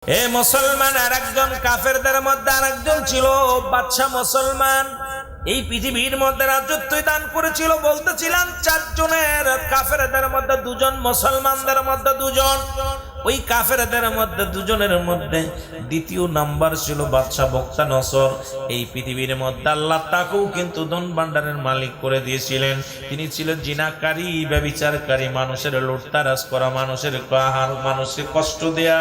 এ মুসলমান, আর একজন কাফেরদের মধ্যে আর একজন ছিল বাদশা মুসলমান। এই পৃথিবীর মধ্যে রাজত্ব দান করেছিল। বলতেছিলাম চারজনের, কাফেরদের মধ্যে দুজন, মুসলমানদের মধ্যে দুজন। ওই কাফেরদের মধ্যে দুজনের মধ্যে দ্বিতীয় নাম্বার ছিল বাদশা বক্তানসর। এই পৃথিবীর মধ্যে আল্লাহ তাকেও কিন্তু ধন ভান্ডারের মালিক করে দিয়েছিলেন। তিনি ছিলেন জিনাকারী, ব্যভিচারকারী, মানুষের লুটতারাজ করা, মানুষের মানুষকে কষ্ট দেয়া।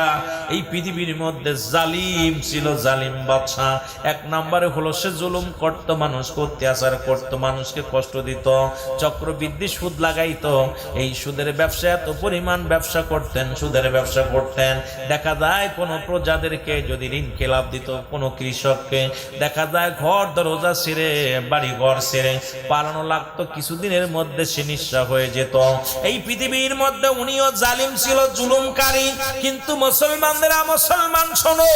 এই পৃথিবীর মধ্যে জালিম ছিল, জালিম বাদশা। এক নম্বরে হলো সে জুলুম করত, মানুষকে অত্যাচার করত, মানুষকে কষ্ট দিত, চক্রবৃদ্ধি সুদ লাগাইতো। এই সুদের ব্যবসা, এত পরিমাণ ব্যবসা করতেন, সুদের ব্যবসা করতেন। দেখা যায় কোন প্রজাদেরকে যদি ঋণ খেলাপ দিত, কোন কৃষককে দেখা যায় ঘর দরজা ছেড়ে, বাড়ি ঘর ছেড়ে পালানো লাগতো, কিছুদিনের মধ্যে সে নিঃস্ব হয়ে যেত। এই পৃথিবীর মধ্যে উনিও জালিম ছিল, জুলুমকারী। কিন্তু মুসলমানদেরা, মুসলমান শোনো,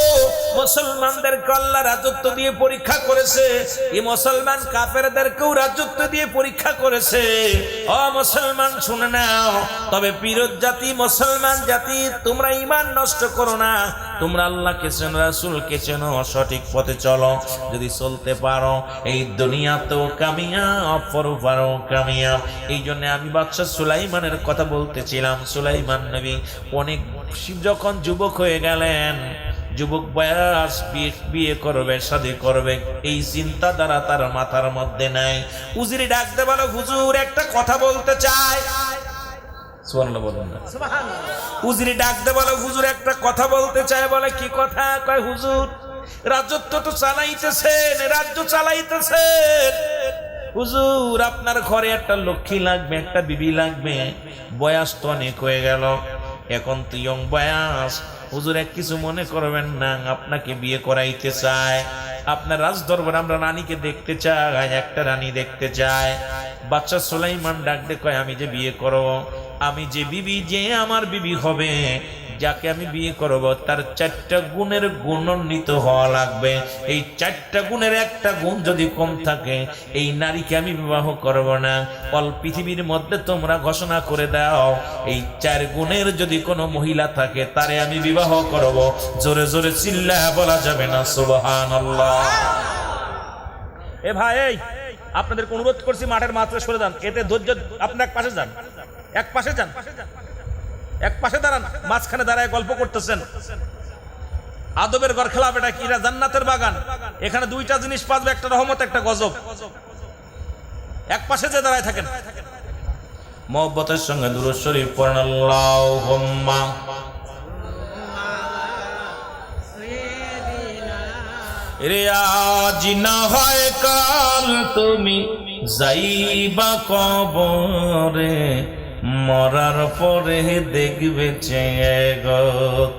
মুসলমানদেরকে আল্লাহ রাজত্ব দিয়ে পরীক্ষা করেছে। এই মুসলমান কাফেরদেরকেও রাজত্ব দিয়ে পরীক্ষা করেছে। ও মুসলমান শুনে নাও, তবে পীরত জাতি, মুসলমান জাতি, তোমরা ঈমান নষ্ট করো না। তোমরা আল্লাহকে চেনো, রাসূলকে চেনো, সঠিক পথে চলো। যদি চলতে পারো এই দুনিয়াতেও কামিয়াব, পরপারেও কামিয়াব। এই জন্য আমি বাদশা সুলাইমানের কথা বলতেছিলাম। সুলাইমান নবী অনেক যখন যুবক হয়ে গেলেন, যুবক বয়স, বিয়ে করবে, শাদী করবে, এই চিন্তা দ্বারা তার মাথার মধ্যে নাই। উজিরে ডাকতে বলো, হুজুর একটা কথা বলতে চাই। সুবহানাল্লাহ বলুন না। উজিরে ডাকতে বলো, হুজুর একটা কথা বলতে চাই। বলে কি কথা? কয় হুজুর রাজত্ব তো চালাইতেছেন, রাজ্য চালাইতেছেন, হুজুর আপনার ঘরে একটা লক্ষ্মী লাগবে, একটা বিবি লাগবে। বয়স তো অনেক হয়ে গেল, এখন তো ইয়ং বয়স। হুজুর এক কিছু মনে করবেন না, আপনাকে বিয়ে করাইতে চায়। আপনার রাজ দরবার আমরা রানীকে দেখতে চাই, একটা রানী দেখতে চাই। বাদশা সুলাইমান ডাকতে কয়, আমি যে বিয়ে করব, আমি যে বিবি, যে আমার বিবি হবে, যাকে আমি বিয়ে করব, তার 4টা গুণের গুণান্বিত হওয়া লাগবে। এই 4টা গুণের একটা গুণ যদি কম থাকে, এই নারীকে আমি বিবাহ করব না। অল পৃথিবীর মধ্যে তোমরা ঘোষণা করে দাও, এই 4 গুণের যদি কোনো মহিলা থাকে, তারে আমি বিবাহ করব। জোরে জোরে চিল্লায়া বলা যাবে না সুবহানাল্লাহ? এ ভাই, এই আপনাদের অনুরোধ করছি, মাঠের মাত্রা সরে যান। এতে ধৈর্য, আপনি এক পাশে যান, এক পাশে যান, এক পাশে দাঁড়ান। মাঝখানে দাঁড়ায় গল্প করতেছেন। আদবের ঘর খেলাপ, এটা কি? জান্নাতের বাগান। এখানে 2টা জিনিস পাবে, একটা রহমত, একটা গজব। এক পাশে যে দাঁড়ায় থাকেন। মহব্বতের সঙ্গে দুরূদ শরীফ পড়েন। আল্লাহুম্মা রে আজ না হয় কাল তুমি যাইবা কবরে, মরার পরে দেখবে চেয়ে গো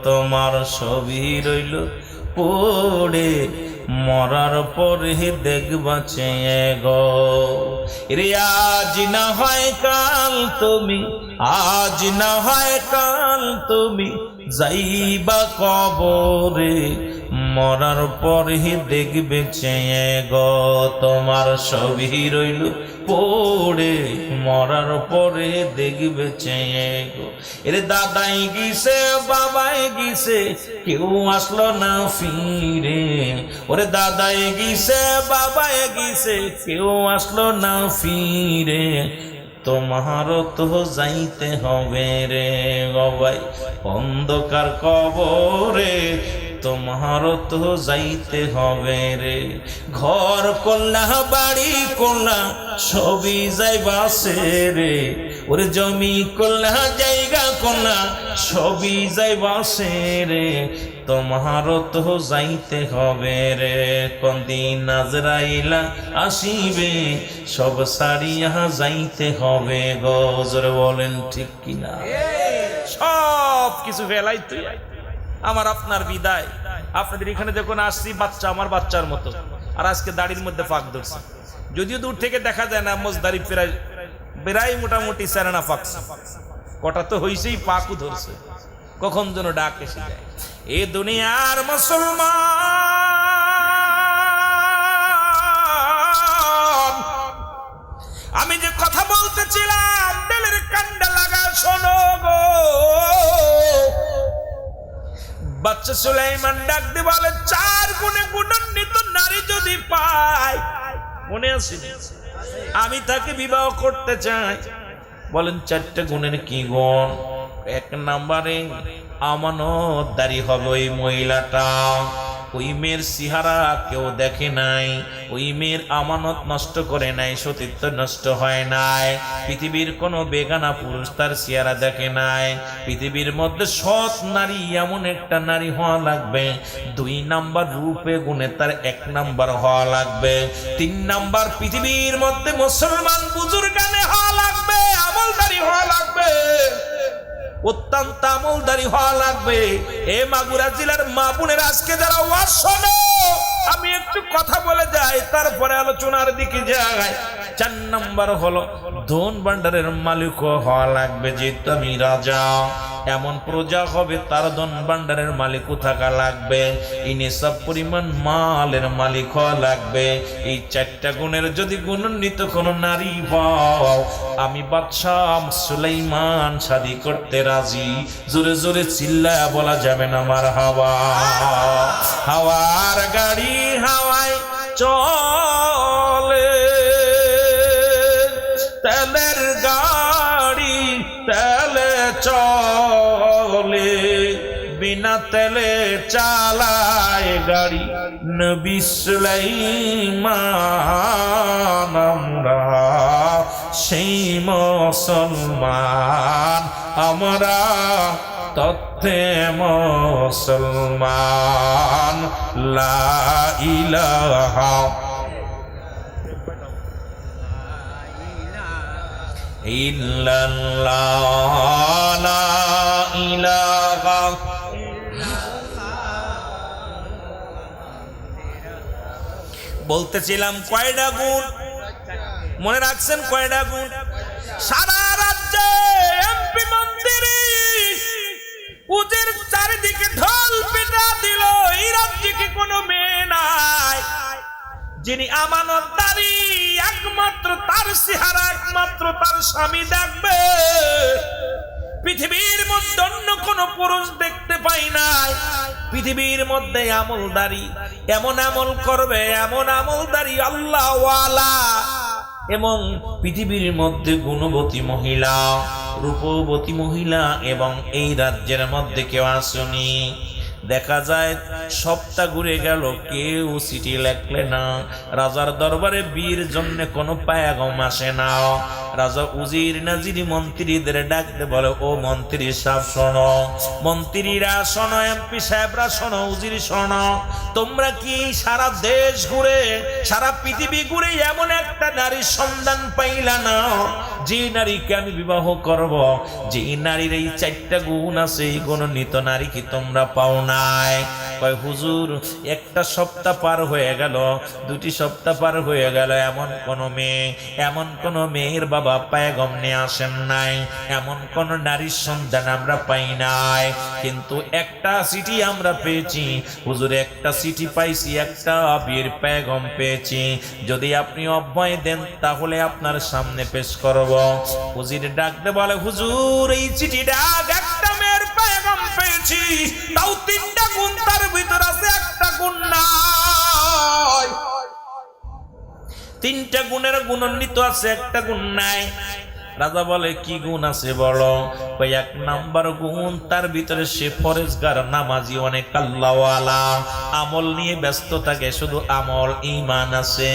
তোমার ছবি রইল পড়ে, মরার পরে দেখবা চেয়ে গো। রে আজ না হয় কাল তুমি, আজ না হয় কাল তুমি যাইবা কবরে, মরার পরে দেখবে চেয়ে গো তোমার ছবি রইল পড়ে, মরার পরে দেখবে চেয়ে গো। এরে দাদাই গিয়েছে, বাবাই গিয়েছে, কেউ আসলো না ফিরে। ওরে দাদাই গিয়েছে, বাবাই গিয়েছে, কেউ আসলো না ফিরে। তোমারও তো যাইতে হবে রে বাবাই অন্ধকার কবরে, তোমারও তো যাইতে হবে রে। ঘর করলা, বাড়ি করলা, সবই যাইবাছে রে। ওরে জমি করলা, জায়গা করলা, সবই যাইবাছে রে। তোমারও তো যাইতে হবে রে। কোনদিন আজরাইলা আসিবে, সব সারিয়া যাইতে হবে গো। জোরে বলেন ঠিক কিনা? সব কিছু ফেলাইতে আমার আপনার বিদায়। আপনাদের এখানে যখন আসছি, বাচ্চা আমার বাচ্চার মতো, আর আজকে দাড়ির মধ্যে ফাঁক ধরছে। যদিও দূর থেকে দেখা যায় না, মোজদারি প্রায় মোটামুটি সেরানা ফাঁক, কটা তো হইছেই, পাকও ধরছে। কখন যেন ডাক এসে যায়। এ দুনিয়ার মুসলমান, আমি যে কথা বলতেছিলাম, দিলের কান্ডা লাগা শোনো গো। বাদশা সুলাইমান ডাক দিয়ে বলে 4 গুণে গুণান্বিত নারী যদি পায়, মনে আছে, আমি তাকে বিবাহ করতে চাই। বলেন 4টা গুণের কি গুণ? 1 নম্বরে আমানতদারি হবে ওই মহিলাটা। ওই মেয়ের চেহারা কেউ দেখে নাই, ওই মেয়ের আমানত নষ্ট করে নাই, সতীত্ব নষ্ট হয় নাই, পৃথিবীর কোনো বেগানা পুরুষ তার চেহারা দেখে নাই। পৃথিবীর মধ্যে সৎ নারী এমন একটা নারী হওয়া লাগবে। 2 নাম্বার রূপে গুণে তার 1 নাম্বার হওয়া লাগবে। 3 নাম্বার পৃথিবীর মধ্যে মুসলমান বুজুর্গানে হওয়া লাগবে, আমলদারি হওয়া লাগবে, অত্যন্ত আমলদারি হওয়া লাগবে। এ মাগুরা জেলার মা বোনের আজকে যারা ওয়াজ শোনো, আমি একটু কথা বলে যাই, তারপরে আলোচনার দিকে যাই। 4 নাম্বার হলো ধন ভান্ডারের মালিক হওয়া লাগবে। যেহেতু আমি রাজা, এমন প্রজা হবে তার ধন ভান্ডারের মালিক থাকা লাগবে, ইনিসাব পরিমাণ মালের মালিক হওয়া লাগবে। এই 4টা গুণের যদি গুণান্বিত কোন নারী পাও, আমি বাদশা সুলাইমান শাদী করতে রাজি। জোরে জোরে চিল্লায়া বলা যাবে না মারহাবা। হাওয়ার গাড়ি হাওয়ায় চলে, তেলের গাড়ি তেলে চলে, বিনা তেলে চালায় গাড়ি নবী সুলাইমান। আমরা সেই মুসলমান, আমরা তথ্যে মুসলমান। লা ইলাহা ইল্লাল্লাহ, লা ইলাহা। বলতেছিলাম কয়টা গুণ মনে রাখছেন? কয়টা গুণ? সারা রাজ্যে এমপি মন্ত্রী উজির চারিদিকে ঢোল পিটা দিল, এই রাজ্যে কি কোনো মেয়ে নাই যিনি আমানতদারি? একমাত্র তার চেহারা একমাত্র তার স্বামী দেখবে। পৃথিবীর মধ্যে অন্য কোন পুরুষ দেখতে পাই নাই। পৃথিবীর মধ্যে আমলদারি, এমন আমল করবে, এমন আমলদারি আল্লাহ ওয়ালা, এবং পৃথিবীর মধ্যে গুণবতী মহিলা, রূপবতী মহিলা এবং এই রাজ্যের মধ্যে কেউ আসেনি। দেখা যায় সপ্তাহ ঘুরে গেল, কেউ চিঠি লেখলে না। রাজার দরবারে বিয়ের জন্য কোনো পায়াগম আসে না। রাজা উজির নাজির মন্ত্রীদের ডাকতে বলে, ও মন্ত্রী সাহেব শোনো, মন্ত্রীরা শোনো, এমপি সাহেবরা শোনো, উজির শোনো, তোমরা কি সারা দেশ ঘুরে সারা পৃথিবী ঘুরে এমন একটা নারীর সন্ধান পাইলা না যে নারীকে আমি বিবাহ করব, যে নারীর এই 4টা গুণ আছে, এই গুণান্বিত নারী কি তোমরা পাও নাই? কয় হুজুর, 1টা সপ্তাহ পার হয়ে গেল, 2টি সপ্তাহ পার হয়ে গেল, এমন কোন মেয়ের বাবা পায়গম নিয়ে আসেন নাই, এমন কোন নারীর সন্ধান আমরা পাই নাই। কিন্তু একটা চিঠি আমরা পেয়েছি হুজুর, একটা চিঠি পাইছি, একটা বিয়ের পায়গম পেয়েছি। যদি আপনি অভয় দেন তাহলে আপনার সামনে পেশ করব। হুজুর ডাকতে বলে, হুজুর এই চিঠিটা একটা মেয়ের পায়গম পেয়েছি, তাও 3টা গুণ তার ভিতর আছে, একটা গুণ নাই। 3টা গুণের গুণান্বিত আছে, একটা গুণ নাই। রাজা বলে, কি গুণ আছে বলো? 1 নাম্বার গুণ তার ভিতরে সে ফরেজগার, নামাজি, অনেক আল্লাহওয়ালা, আমল নিয়ে ব্যস্ত থাকে, শুধু আমল, ঈমান আছে,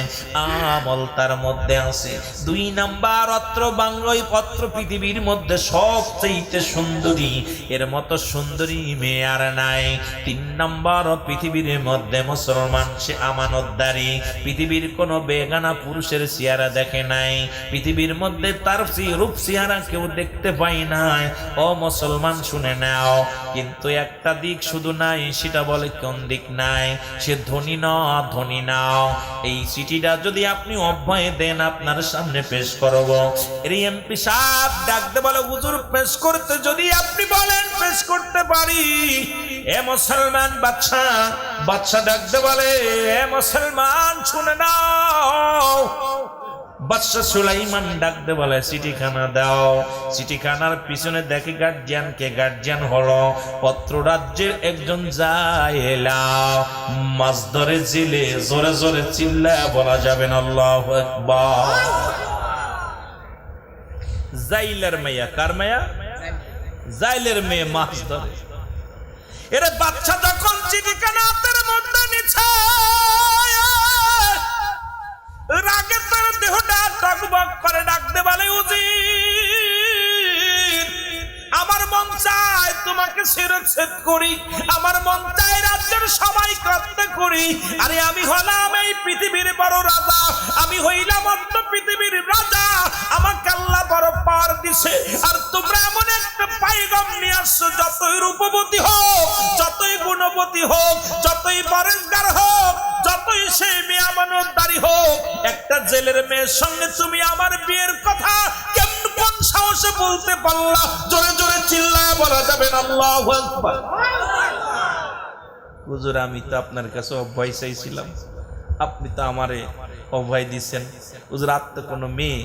আমল তার মধ্যে আছে। 2 নাম্বার অত্র বাংলায় পত্র পৃথিবীর মধ্যে সবচেয়ে সুন্দরী, এর মতো সুন্দরী মেয়ে আর নাই। 3 নাম্বার পৃথিবীর মধ্যে মুসলমান, সে আমানতদারি, পৃথিবীর কোনো বেগানা পুরুষের চেহারা দেখে নাই, পৃথিবীর মধ্যে তার রূপ চেহারা কেউ দেখতে পাই নাই। ও মুসলমান শুনে নাও, কিন্তু একটা দিক শুধু নাই, সেটা বলে কোন দিক নাই? সে ধনী ধনী নাও। এই চিঠিটা যদি আপনি অভয় দেন আপনার সামনে পেশ করব। এর এমপি সাহেব ডাকতে বলে, হুজুর পেশ করতে যদি আপনি বলেন পেশ করতে পারি। এ মুসলমান বাদশা ডাকতে বলে, এ মুসলমান শুনে নাও, বাদশা সুলাইমান ডাকতে বলে চিঠিখানা দাও। চিঠিখানার পিছনে দেখে গার্জিয়ানকে, গার্জিয়ান হলো পত্র রাজ্যের একজন জায়েলা। মাছ ধরে জেলে, জোরে জোরে চিল্লায় বলা যাবে না আল্লাহু আকবার। জাইলের মেয়া, কার মেয়া? জাইলের মেয়ে মাছ ধরে। এরে বাচ্চা যখন চিঠিখানা হাতের মধ্যে নিচ্ছে, রাগে তার দেহটা টকবক করে, ডাকতে বলে উজির, আমার মন চায় তোমাকে শিরচ্ছেদ করি, আমার মন চায় রাজ্যের সবাই করতে করি। আরে আমি হলাম এই পৃথিবীর বড় রাজা, আমি হইলাম অন্য পৃথিবীর রাজা, আমাকে আল্লাহ বড় পাওয়ার দিছে, আর তোমরা এমন একটা পায়গাম নিয়ে আসছো, যতই রূপবতী হোক, যতই গুণবতী হোক, যতই পরেশগার হোক, যতই সে মেয়ে আমানতদারি হোক, একটা জেলের মেয়ের সঙ্গে তুমি আমার বিয়ের কথা কেমন কোন সাহসে বলতে পারলা? জোরে জোরে চিল্লায় বলা যাবে না আল্লাহু আকবার। হুজুর আমি তো আপনার কাছে অভয় চাইছিলাম, আপনি তো আমারে অভয় দিচ্ছেন। হুজুর আর তো কোনো মেয়ে,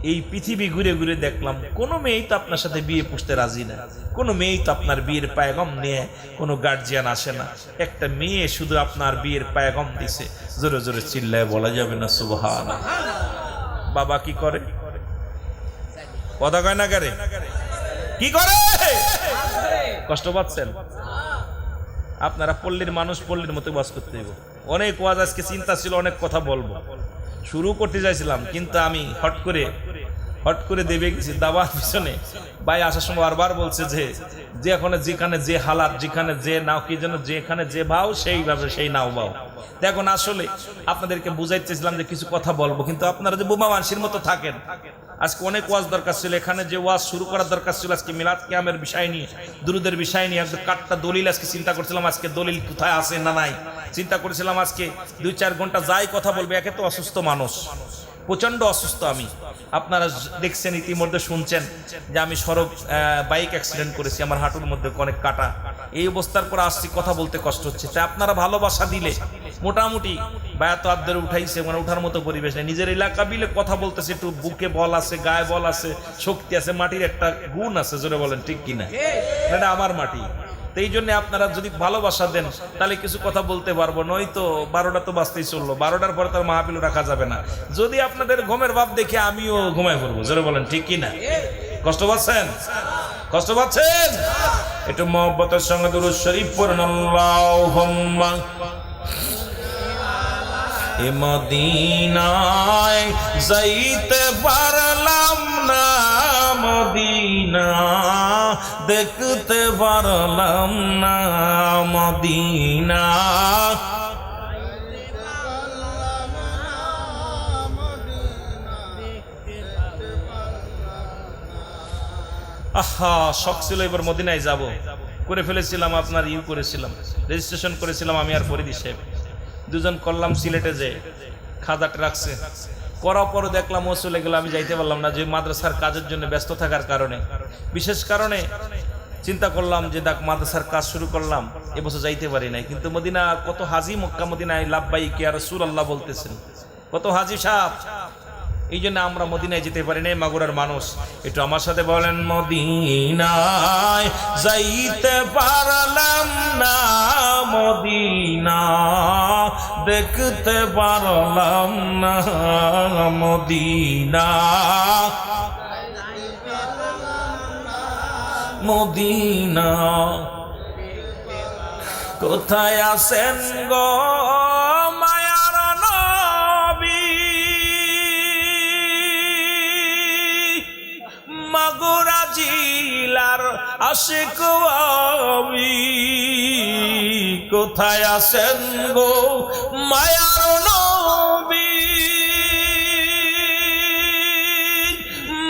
এই পৃথিবী ঘুরে ঘুরে দেখলাম কোনো মেয়েই তো আপনার সাথে বিয়ে পুষতে রাজি না, কোনো মেয়েই তো আপনার বিয়ের পায়গাম নিয়ে কোনো গার্জিয়ান আসে না, একটা মেয়ে শুধু আপনার বিয়ের পায়গাম দিছে। জোরে জোরে চিল্লায় বলা যাবে না সুবহানাল্লাহ। বাবা কি করে? কথা কয় না করে? কি করে? কষ্ট পাচ্ছেন? আপনারা পল্লীর মানুষ, পল্লীর মতো ওয়াজ করতে হইব। অনেক ওয়াজ আজকে চিন্তা ছিল, অনেক কথা বলবো, শুরু করতে চাইছিলাম, কিন্তু আমি হট করে দেবে গেছি দাবার পিছনে। ভাই আসার সময় বারবার বলছে যে এখন যেখানে যে হালাত, যেখানে যে নাও, কি যেন যেখানে যে ভাও সেইভাবে সেই নাও ভাও। এখন আসলে আপনাদেরকে বুঝাইতেছিলাম যে কিছু কথা বলবো, কিন্তু আপনারা যে বোমা মানসির মতো থাকেন, আজকে অনেক ওয়াজ দরকার ছিল, এখানে যে ওয়াজ শুরু করার দরকার ছিল আজকে মিলাদ কিয়ামের বিষয় নিয়ে, দুরুদের বিষয় নিয়ে, একদম কাটটা দলিল আজকে চিন্তা করছিলাম, আজকে দলিল কোথায় আছে না নাই চিন্তা করেছিলাম। আজকে 2-4 ঘন্টা যাই কথা বলবে, একে তো অসুস্থ মানুষ, প্রচন্ড অসুস্থ আমি। আপনারা দেখছেন, ইতিমধ্যে শুনছেন যে আমি সড়ক বাইক অ্যাক্সিডেন্ট করেছি, আমার হাঁটুর মধ্যে অনেক কাটা, এই অবস্থার পর আসছি, কথা বলতে কষ্ট হচ্ছে। তাই আপনারা ভালোবাসা দিলে মোটামুটি বায়াত আব্দের উঠাইছে, মানে উঠার মতো পরিবেশ নেই, নিজের এলাকা বিলে কথা বলতেছে, একটু বুকে বল আছে, গায়ে বল আছে, শক্তি আছে, মাটির একটা গুণ আছে, জোরে বলেন ঠিক কিনা? এটা আমার মাটি। এই জন্য আপনারা যদি ভালোবাসা দেন তাহলে কিছু কথা বলতে পারবো, নয়তো 12টা তো বাজতেই চললো, 12টার পরে তার মাহফিল রাখা যাবে না। যদি আপনাদের ঘুমের ভাব দেখে আমিও ঘুমাই পড়বো, জোরে বলেন ঠিক কিনা? কষ্ট পাচ্ছেন? কষ্ট পাচ্ছেন? একটু মহব্বতের সঙ্গে দুরূদ শরীফ পড়ুন। আল্লাহুম্মা এ মদিনায় যাইতে পারলাম না, মদিনা দেখতে পারলাম না, মদিনা আহা শখ ছিল এবার মদিনায় যাব, করে ফেলেছিলাম, আপনার করেছিলাম, রেজিস্ট্রেশন করেছিলাম আমি আর ফরিদি সাহেব, দুজন করলাম সিলেটে, যে খাদাটা রাখছে, করার পরও দেখলাম ও চলে গেল, আমি যাইতে পারলাম না, যে মাদ্রাসার কাজের জন্য ব্যস্ত থাকার কারণে, বিশেষ কারণে চিন্তা করলাম যে দেখ মাদ্রাসার কাজ শুরু করলাম, এবছর যাইতে পারি নাই। কিন্তু মদিনা কত হাজি, মক্কা মদিনায় লাব্বাইক ইয়া রাসূলুল্লাহ বলতেছেন, কত হাজি সাহেব, এই জন্য আমরা মদিনায় যেতে পারি না, মাগুরার মানুষ। একটু আমার সাথে বলেন, মদিনায় যাইতে পারলাম না, মদিনা দেখতে পারলাম না, মদিনা মদিনা কোথায় আছেন গো মায়ার নবী, মাগুরা জিলার আশিক আমি, কোথায় আছেন গো মায়ার নবী,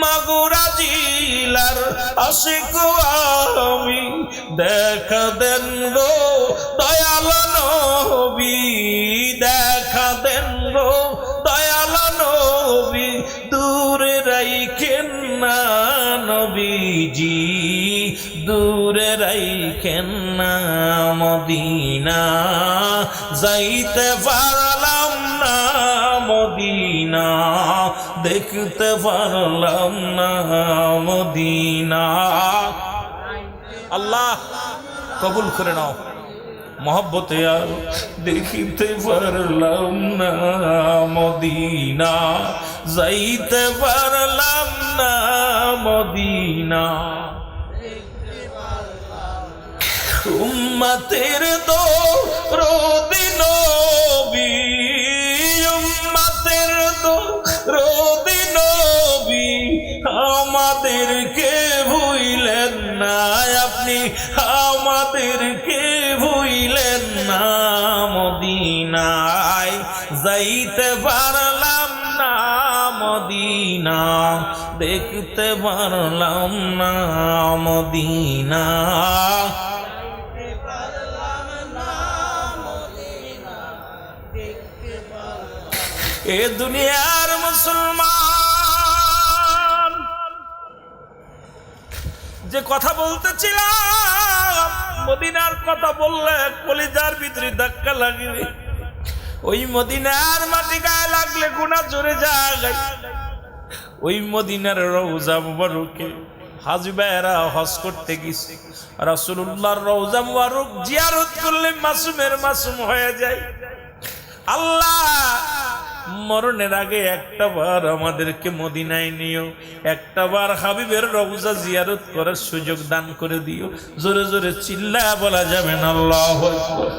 মাগুরা জিলার আশিক আমি, দেখা দেন গো দয়াল নবী, দেখা দেন গো দয়াল নবী, দূরে রাইখেন না নবীজি, দূরে রাইখেন না, মদিনা যাইতে পারলাম না, মদিনা দেখতে পারলাম না মদিনা। আল্লাহ কবুল করে নাও। মহব্বতে আর দেখিতে পারলাম না মদিনা, যাইতে পারলাম না মদিনা। উম্মতের দরদি নবী, উম্মতের দরদি নবী, আমাদেরকে ভুইলেন না আপনি, আমাদেরকে ভুইলেন না মদিনায়, যাইতে পারলাম না মদিনা, দেখতে পারলাম না মদিনা। এ দুনিয়ার মুসলমান, যে কথা বলতেছিলাম মদিনার কথা বললে কলিজার ভিতরে ধাক্কা লাগবে। ওই মদিনার মাটি গায়ে লাগলে গুনাহ জড়ে যায়। ওই মদিনার রওজা মুবারকে হাজী ভাইয়েরা হজ করতে গেছে, রাসূলুল্লাহর রওজা মুবারক জিয়ারত করলে মাসুমের মাসুম হয়ে যায়। আল্লাহ মরণের আগে একটা বার আমাদেরকে মদিনায় নিও, একটা বার হাবিবের রওজা জিয়ারত করার সুযোগ দান করে দিও। জোরে জোরে চিল্লায়া বলা যাবে না আল্লাহু আকবার।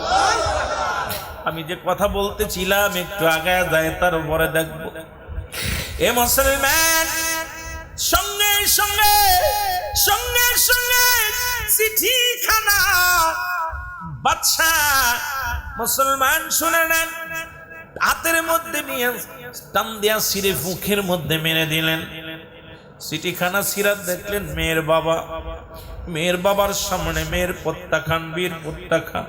আমি যে কথা বলতেছিলাম একটু আগায় যায় তারপরে দেখবো। এ মুসলমান, সঙ্গে সঙ্গে সঙ্গে সঙ্গে চিঠিখানা বাদশা মুসলমান শুনে নেন, হাতের মধ্যে নিয়ে টান দিয়া ছিঁড়ে মুখের মধ্যে মেরে দিলেন। চিঠিখানা ছিঁড়া দেখলেন মেয়ের বাবা, মেয়ের বাবার সামনে মেয়ের প্রত্যাখ্যান, বীর প্রত্যাখ্যান।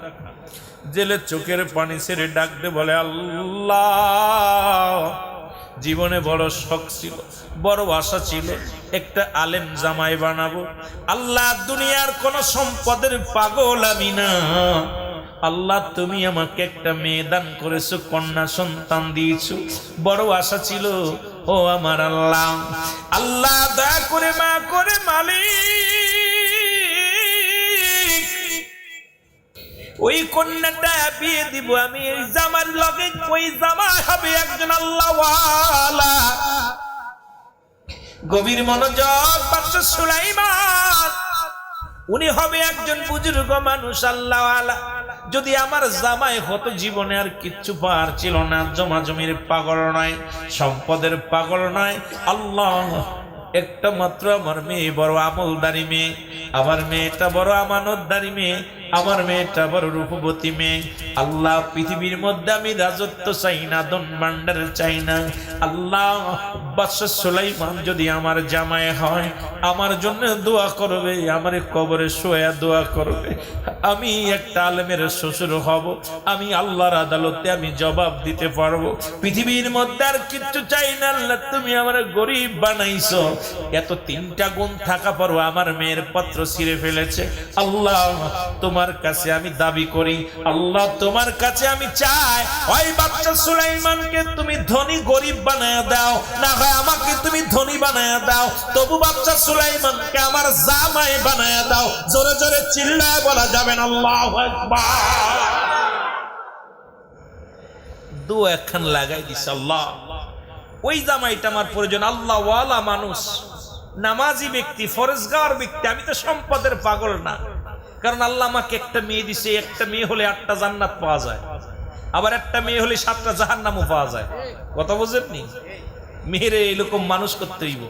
জেলে চোখের পানি ছেড়ে ডাকতে বলে, আল্লাহ, জীবনে বড় শখ ছিল, বড় আশা ছিল একটা আলেম জামাই বানাবো। আল্লাহ, দুনিয়ার কোন সম্পদের পাগল আমি না। আল্লাহ, তুমি আমাকে একটা মেয়ে দান করেছো, কন্যা সন্তান দিয়েছো, বড় আশা ছিল। ও আমার আল্লাহ, আল্লাহ দয়া করে মা করে মালিক, ওই কন্যাটা বিয়ে দিব আমি, এই জামার লগে ওই জামা হবে একজন আল্লাহওয়ালা। গভীর মনোযোগ, বাদশা সুলাইমান উনি হবে একজন বুজুর্গ মানুষ আল্লাহওয়ালা। যদি আমার জামাই হতো, জীবনে আর কিচ্ছু পার ছিল না। জমাজমির পাগল নয়, সম্পদের পাগল নয়। আল্লাহ, একটা মাত্র আমার মেয়ে বড় আমলদারি মেয়ে, আমার মেয়েটা বড় আমানতদারি মেয়ে, আমার মেয়েটা বড় রূপবতী মেয়ে। আল্লাহ, পৃথিবীর মধ্যে আমি রাজত্ব চাই না, ধন ভান্ডার চাই না। আল্লাহ, বাদশা সুলাইমান যদি আমার জামাই হয়, আমার জন্য দোয়া করবে, আমার কবরে শোয়া দোয়া করবে। আমি একটা আলেমের শ্বশুর হব, আমি আল্লাহর আদালতে আমি জবাব দিতে পারবো। পৃথিবীর মধ্যে আর কিচ্ছু চাই না। আল্লাহ, তুমি আমার গরিব বানাইছো, এত তিনটা গুণ থাকা পরও আমার মেয়ের পত্র ছিঁড়ে ফেলেছে। আল্লাহ, তোমার কাছে আমি দাবি করি, আল্লাহ তোমার কাছে আমি চাই, ওই বাদশা সুলাইমানকে তুমি ধনী গরিব বানায়া দাও, না হয় আমাকে তুমি ধনী বানায়া দাও, তবু বাদশা সুলাইমানকে আমার জামাই বানায়া দাও। জোরে জোরে চিল্লায় বলা যাবে না আল্লাহু আকবার। দু একখান লাগাই দিছে আল্লাহ, ওই জামাইটা আমার প্রয়োজন। আল্লাহ ওয়ালা মানুষ, নামাজি ব্যক্তি, ফরজগার ব্যক্তি। আমি তো সম্পদের পাগল না, কারণ আল্লাহ আমাকে একটা মেয়ে দিছে। একটা মেয়ে হলে 8টা জান্নাত পাওয়া যায়, আবার একটা মেয়ে হলে 7টা জাহান্নামও পাওয়া যায়। কথা বুঝেননি? মেয়েরে এরকম মানুষ করতে হইব।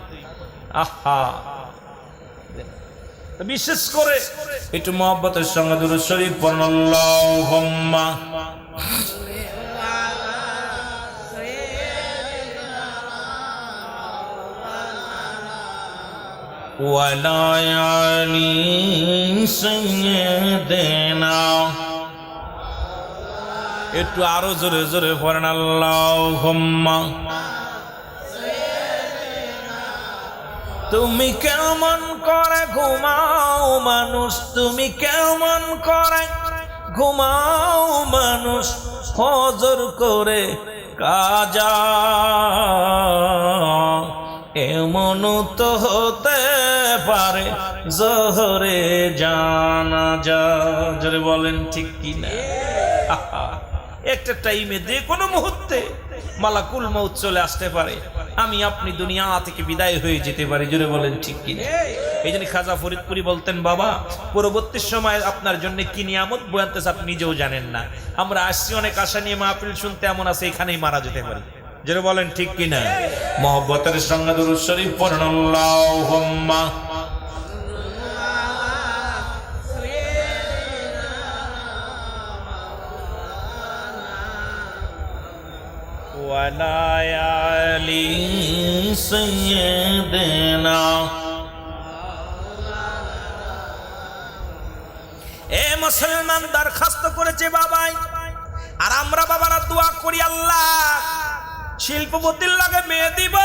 আহা, বিশেষ করে একটু মহব্বতের সঙ্গে দুরূদ শরীফ পড়ুন। আল্লাহুম্মা ওয়ালা আলি সাইয়্যিদিনা। একটু আরো জোরে জোরে পড়েন। আল্লাহুম্মা। তুমি কেমন করে ঘুমাও মানুষ, তুমি কেমন করে ঘুমাও মানুষ, ফজর করে কাজা এমন তো হতে পারে জোহরে জানাজা। জোরে বলেন ঠিক কিনা? একটা টাইমে যে কোনো মুহূর্তে মালাকুল মউত চলে আসতে পারে, আমি আপনি দুনিয়া থেকে বিদায় হয়ে যেতে পারি। জোরে বলেন ঠিক কিনা? এই জন্য খাজা ফরিদপুরি বলতেন, বাবা পরবর্তী সময় আপনার জন্য কি নিয়ামত বয়ানতেছে আপনি নিজেও জানেন না। আমরা আসছি অনেক আশা নিয়ে মাহফিল শুনতে, এমন আছে এখানেই মারা যেতে পারি। জোরে বলেন ঠিক কিনা? মহব্বতের সঙ্গে দুরূদ শরীফ পড়ুন, আল্লাহুম্মা ওয়ালা আলি সাইয়্যিদিনা। এ মুসলমান দরখাস্ত করেছে বাবাই, আর আমরা বাবারা দোয়া করি, আল্লাহ শিল্পপতির লাগে মেয়ে দিব,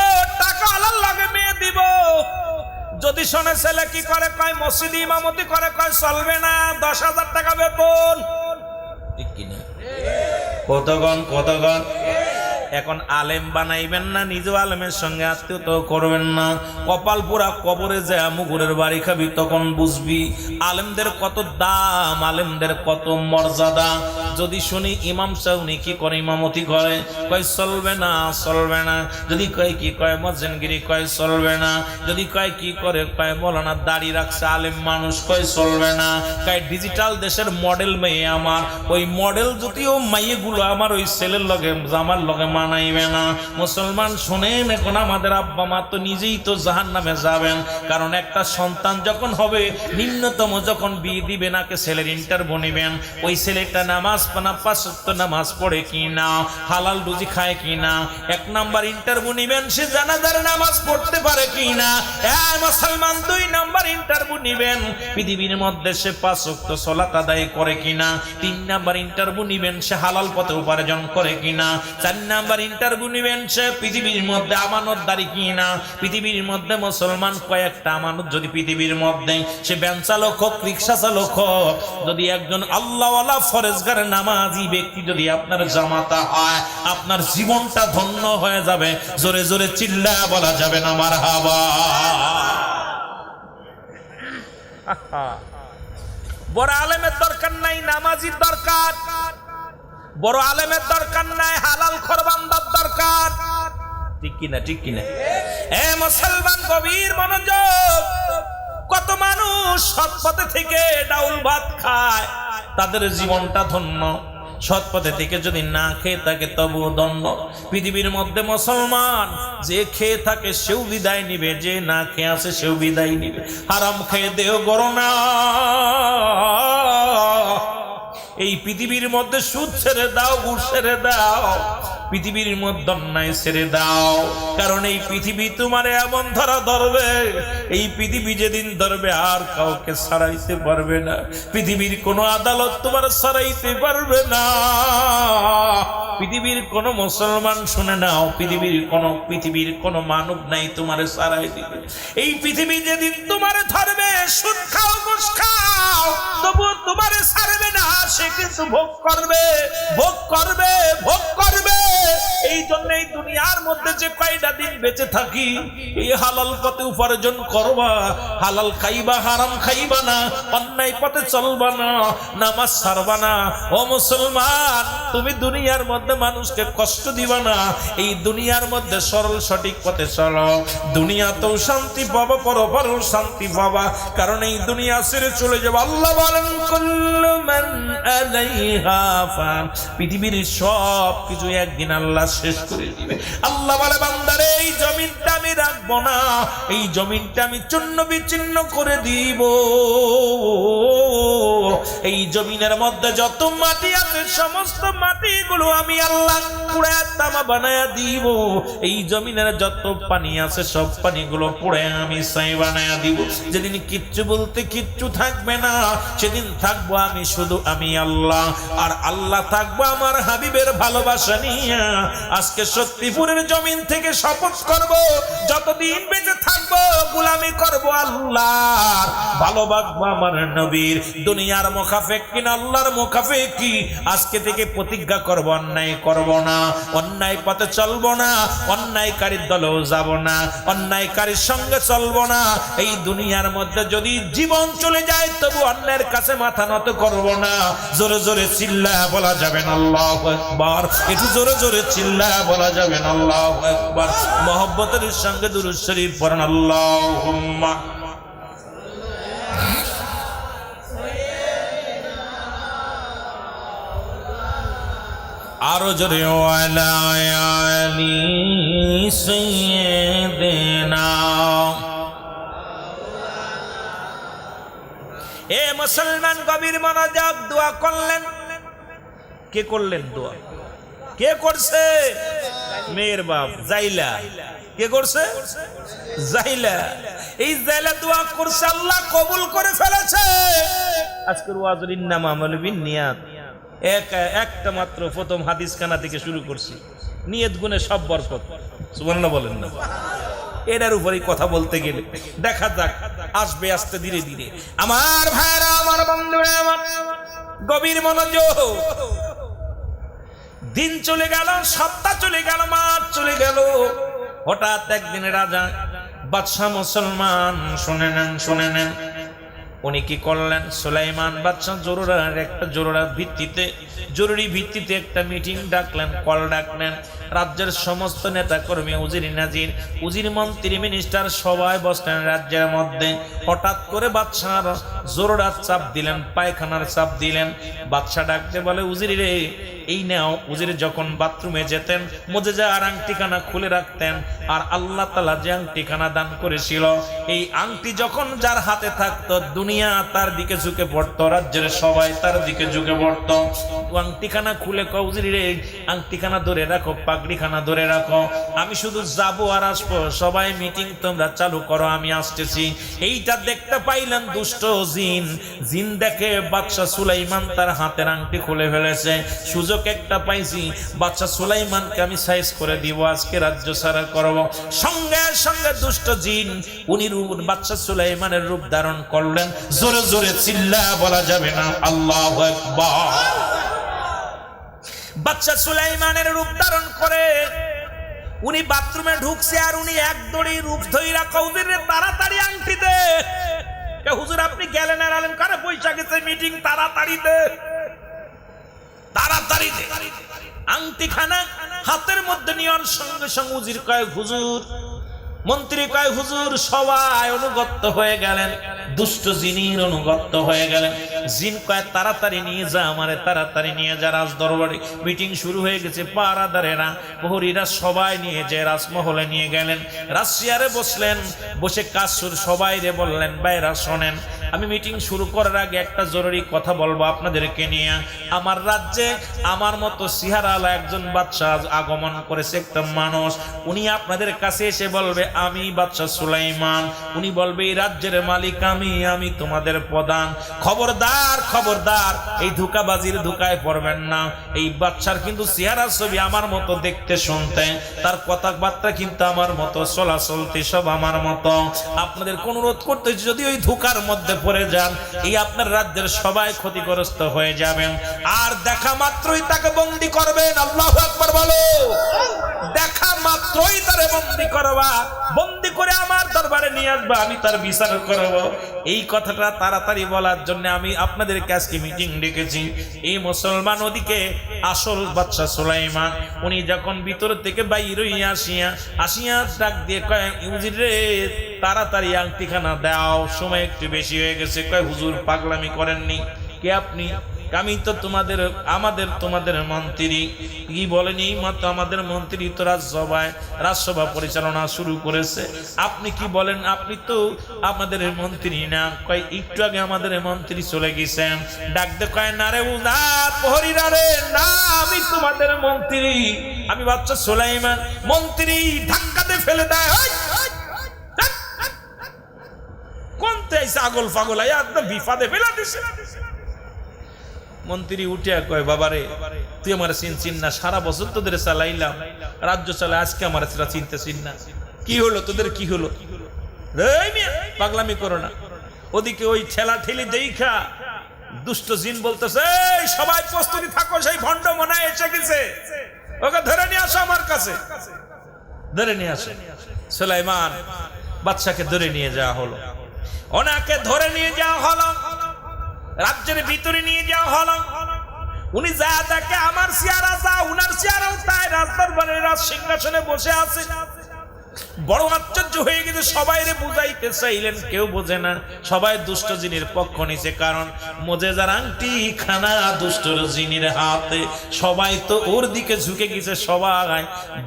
টাকা আলার লাগে মেয়ে দিব। যদি শোনে ছেলে কি করে, কয় মসজিদে ইমামতি করে, কয় চলবে না, 10,000 টাকা বেতন। ঠিক কিনা? কতগণ কতগণ। এখন আলেম বানাইবেন না, নিজ আলেমের সঙ্গে আত্মীয়তা করবেন না। কপাল পুরা কবরে যায় মুগুরের বাড়ি খাবি, তখন বুঝবি আলেমদের কত দাম, আলেমদের কত মর্যাদা। যদি শুনি ইমাম সাহেব উনি কি করে, ইমামতি করে, কয় চলবে না চলবে না। যদি কয় কি কয় মজ্জেনগিরি, কয় চলবে না। যদি কয় কি করে, কয় মৌলানা দাড়ি রাখছে আলেম মানুষ, কয় চলবে না। কয় ডিজিটাল দেশের মডেল মেয়ে আমার, ওই মডেল যদিও মাইয়েগুলো আমার ওই ছেলের লগে জামার লগে মানাইবে না। মুসলমান শুনেন, এখন আমাদের আব্বা মা তো নিজেই তো জাহান্নামে যাবেন। কারণ একটা সন্তান যখন হবে, নিম্নতম যখন বিয়ে দিবে নাকে ছেলের ইন্টারভিউ নেবেন, ওই ছেলেটা নামাজ পানা 5 ওয়াক্ত নামাজ পড়ে কিনা, হালাল রুজি খায় কিনা। 1 নাম্বার ইন্টারভিউ নেবেন, সে জানাজার নামাজ পড়তে পারে কিনা। মুসলমান 2 নাম্বার ইন্টারভিউ নেবেন, পৃথিবীর মধ্যে সে 5 ওয়াক্ত সালাত আদায় করে কিনা। 3 নাম্বার ইন্টারভিউ নেবেন, সে হালাল পথে উপার্জন করে কিনা। 4 নাম্বার ইন্টারভিউ নেবেন, সে পৃথিবীর মধ্যে আমানতদারি কিনা। পৃথিবীর মধ্যে মুসলমান কয়েকটা আমানত, যদি পৃথিবীর মধ্যে সে ভ্যান চালক হোক, রিক্সা চালক হোক, যদি একজন আল্লাহওয়ালা ফরেজগার নামাজি ব্যক্তি যদি আপনার জামাতা হয়, আপনার জীবনটা ধন্য হয়ে যাবে। জোরে জোরে চিল্লায়া বলা যাবে না মারহাবা। বড় আলেমের দরকার নাই, নামাজির দরকার। বড় আলেমের দরকার নাই, হালাল খরবান্দার দরকার। ঠিক কিনা? ঠিক কিনা? এ মুসলমান গভীর মনোযোগ। কত মানুষ সৎ পথে থেকে ডাউল ভাত খায়, তাদের জীবনটা ধন্য। সৎ পথে থেকে যদি না খেয়ে থাকে তবুও দণ্ড। পৃথিবীর মধ্যে মুসলমান যে খেয়ে থাকে সেও বিদায় নিবে, যে না খেয়ে আছে সেও বিদায় নিবে। হারাম খেয়ে দেও গরো না। এই পৃথিবীর মধ্যে সুদ ছেড়ে দাও, ঘুষ ছেড়ে দাও, পৃথিবীর মধ্যে অন্যায় ছেড়ে দাও। কারণ এই পৃথিবী তোমার এমন ধরা ধরবে, এই পৃথিবী যেদিন ধরবে আর কাউকে ছাড়াইতে পারবে না। পৃথিবীর কোনো আদালত তোমার ছাড়াইতে পারবে না। পৃথিবীর কোনো মুসলমান শুনে নাও, পৃথিবীর কোনো মানব নাই তোমার ছাড়াই দিবে। এই পৃথিবী যেদিন তোমার ধরবে, সুদ খাও ঘুষ খাও, তবুও তোমার ছাড়বে না। সে কিছু ভোগ করবে, ভোগ করবে, ভোগ করবে। এই জন্য এই দুনিয়ার মধ্যে যে কয়টা দিন বেঁচে থাকি, এই হালাল পথে উপার্জন করবা, হালাল খাইবা, হারাম খাইবা না, অন্যায় পথে চলবা না, নামাজ ছাড়বা না। ও মুসলমান, তুমি দুনিয়ার মধ্যে মানুষকে কষ্ট দিবা না। এই দুনিয়ার মধ্যে সরল সঠিক পথে চলো, দুনিয়াতেও শান্তি পাবা, পরপরও শান্তি পাবা। কারণ এই দুনিয়া ছেড়ে চলে যাবে। আল্লাহ বলেন, কুল্লু মান আলাইহা ফান, পৃথিবীর সব কিছু একদিন আল্লাহ শেষ করে দিবে। আল্লাহ বলে, বান্দারে এই জমিনটা আমি রাখবো না, এই জমিনটা আমি চূর্ণ বিচ্ছিন্ন করে দিব। এই জমিনের মধ্যে যত মাটি আছে সমস্ত মাটিগুলো আমি আল্লাহ পুড়ে তামা বানায়া দিব। এই জমিনের যত পানি আছে সব পানিগুলো পুড়ে আমি ছাই বানায়া দিব। যেদিন কিচ্ছু বলতে কিচ্ছু থাকবে না, সেদিন থাকবো আমি শুধু আমি আল্লাহ। আর আল্লাহ থাকবো আমার হাবিবের ভালোবাসা নিয়ে। আজকে শক্তিপুরের জমিন থেকে শপথ করব, যতদিন বেঁচে থাকবো গোলামি করব আল্লাহর, ভালোবাসবো আমার নবীর। দুনিয়ার মুখাফেক কিনা আল্লাহর মুখাফেক কি, আজকে থেকে প্রতিজ্ঞা করব অন্যায় করব না, অন্যায় পথে চলবো না, অন্যায়কারীর দলেও যাব না, অন্যায়কারীর সঙ্গে চলবো না। এই দুনিয়ার মধ্যে যদি জীবন চলে যায় তবু অন্যের কাছে মাথা নত করব না। জোরে জোরে চিল্লায়া বলা যাবে না আল্লাহু আকবার, একটু জোরে জোরে চিল্লায়া বলা যাবে না আল্লাহু আকবার। মহব্বতের সঙ্গে দুরূদ শরীফ পড়েন আল্লাহুম্মা। আরো জোরে ওয়ালা আলি সাইয়্যিদিনা। এ মুসলমান গভীর মনোযোগ, দোয়া করলেন। কে করলেন দোয়া? কে করছে? মেয়ের বাপ জাইলা। কে করছে? জাইলা। এই জাইলা দোয়া করছে, আল্লাহ কবুল করে ফেলেছে। আজকের ওয়াজের ইন্নামা আমালু বিন্নিয়াত, একটা মাত্র প্রথম হাদিস খানা থেকে শুরু করছি। নিয়ত গুণে সব বরকত, সুবহানাল্লাহ বলেন না? এটার উপরেই কথা বলতে গেলে দেখা যাক, আসবে আস্তে ধীরে ধীরে। আমার ভাইরা, আমার বন্ধুরা, আমার গভীর মনোযোগ। দিন চলে গেল, সপ্তাহ চলে গেল, মাস চলে গেল। হঠাৎ একদিন রাজা বাদশাহ মুসলমান, শুনে নেন শুনে নেন, উনি কি করলেন? সুলাইমান বাদশাহ জরুরি ভিত্তিতে একটা মিটিং ডাকলেন, কল ডাকলেন। রাজ্যের সমস্ত নেতা কর্মী, উজির নাজির, উজির মন্ত্রী, মিনিস্টার সবাই বসলেন রাজ্যের মধ্যে। হঠাৎ করে বাদশাহর জোরদার চাপ দিলেন, পায়খানার চাপ দিলেন। বাদশাহ ডাকতে বলে, উজির রে, এই নাও। উজির যখন বাথরুমে যেতেন মুজেজার আংটিখানা খুলে রাখতেন, আর আল্লাহ তাআলা যে আংটিখানা দান করেছিল, এই আংটি যখন যার হাতে থাকতো দুনিয়া তার দিকে ঝুঁকে পড়তো, রাজ্যের সবাই তার দিকে ঝুঁকে পড়তো। আংটিখানা খুলে কও, উজির রে, আংটিখানা ধরে রাখো, পাগড়িখানা ধরে রাখো, আমি শুধু যাবো আর আসবো, সবাই মিটিং তোমরা চালু করো, আমি আসতেছি। এইটা দেখতে পাইলেন দুষ্ট জিন। জিন দেখে বাদশাহ সুলাইমান তার হাতের আংটি খুলে ফেলেছে। সুযোগ একটা পাইছি, বাদশাহ সুলাইমানকে আমি সাইজ করে দিব, আজকে রাজ্য সারা করব। সঙ্গে সঙ্গে দুষ্ট জিন উনি বাদশাহ সুলাইমানের রূপ ধারণ করলেন। জোরে জোরে চিল্লায়া বলা যাবে না আল্লাহু আকবার। বাদশাহ সুলাইমানের রূপ ধারণ করে উনি বাথরুমে ঢুকছে, আর উনি এক দড়ি রূপ ধইরা কউদের তাড়াতাড়ি আংটি দে। হুজুর আপনি গেলেন আর আলেন কারে, পয়সা গেছে মিটিং, তাড়াতাড়ি দে, তাড়াতাড়ি দে। আংটিখানা হাতের মধ্যে নেওয়ার সঙ্গে সঙ্গে উজির কয় হুজুর, মন্ত্রী কয় হুজুর, সবাই অনুগত হয়ে গেলেন, দুষ্ট জিনের অনুগত হয়ে গেলেন। জিন কয় তাড়াতাড়ি নিয়ে যা, আমারে তাড়াতাড়ি নিয়ে যা রাজ দরবারে, মিটিং শুরু হয়ে গেছে। পাহারাদারেরা, প্রহরীরা সবাই নিয়ে যে রাজমহলে নিয়ে গেলেন। রাজসিয়ারে বসলেন, বসে কাজ শুরু। সবাই রে বললেন, বাইরা শোনেন, আমি মিটিং শুরু করার আগে একটা জরুরি কথা বলবো আপনাদেরকে নিয়ে। আমার রাজ্যে আমার মতো সিহারাওয়ালা একজন বাদশাহ আগমন করেছে, একটা মানুষ। উনি আপনাদের কাছে এসে বলবে, আমি বাদশাহ সুলাইমান। উনি বলবে, এই রাজ্যের মালিক আমি তোমাদের প্রধান। খবরদার খবরদার, এই ধোঁকাবাজির ধোঁকায় পড়বেন না। এই বাদশার কিন্তু চেহারা ছবি আমার মতো দেখতে শুনতে, তার কথাবার্তা কিন্তু আমার মতো, চলাচলতে সব আমার মতো। আপনাদের অনুরোধ করতে, যদি ওই ধোঁকার মধ্যে পড়ে যান, এই আপনার রাজ্যের সবাই ক্ষতিগ্রস্ত হয়ে যাবেন। আর দেখা মাত্রই তাকে বন্দী করবেন। আল্লাহু আকবার বলো। দেখা মাত্রই তারে বন্দী করবা, বন্দী করে আমার দরবারে নিয়ে আসবা, আমি তার বিচার করব। এই কথাটা তাড়াতাড়ি বলার জন্য আমি আপনাদের কাছে মিটিং ডেকেছি। এই মুসলমান ওদিকে আসল বাদশাহ সুলাইমান, উনি যখন ভিতর থেকে বাইর হইয়া আসিয়া ডাক দিয়ে কয়, উজির রে, তাড়াতাড়ি আংটিখানা দাও, সময় একটু বেশি হয়ে গেছে। কয় হুজুর পাগলামি করেননি, কে আপনি? আমি তো তোমাদের মন্ত্রী। কি বলেন? এই মাত্র আমাদের মন্ত্রী তো রাজসভা পরিচালনা শুরু করেছে। আপনি কি বলেন? আপনি তো আমাদের মন্ত্রী না। কয় একটু আগে আমাদের মন্ত্রী চলে গেছেন। ডাকতে কয়, না রে উদা প্রহরীরা রে, না, আমি তোমাদের মন্ত্রী, আমি বাদশাহ সুলাইমান। মন্ত্রী ধাক্কাতে ফেলে দেয়, কোনতে আগল ফাগল একদম বিপদে ফেলা দিছে। মন্ত্রী উঠে কয়, বাবারে, তুই আমার চিন না, সারা বছর তোদের চালাইলাম, রাজ্য চালাই, আজকে আমার সেটা চিনতেছিস না। কি হলো তোদের, কি হলো? পাগলামি করো না। ওদিকে ওই ঠেলা ঠেলি দেখা দুষ্ট জিন বলতেছে, এই সবাই প্রস্তুতি থাকো, সেই ভণ্ড মনে হয় এসে গেছে, ওকে ধরে নিয়ে আসো আমার কাছে, ধরে নিয়ে আসো। সুলাইমান বাদশাকে ধরে নিয়ে যাওয়া হলো, ওনাকে ধরে নিয়ে যাওয়া হলো, রাজ্যের ভিতরে নিয়ে যাওয়া হলো। উনি যা দেখে আমার চেহারা যা, উনার চেহারাও তাই, রাজদরবারে রাজ সিংহাসনে বসে আছে। বড় আশ্চর্য হয়ে গেছে, সবাই রে বুঝাইতে চাইলেন, কেউ বোঝে না, সবাই দুষ্ট জিনের পক্ষ নিছে, কারণ মোজেজার আংটি খানা দুষ্ট জিনের হাতে, সবাই তো ওর দিকে ঝুঁকে গেছে। সবাই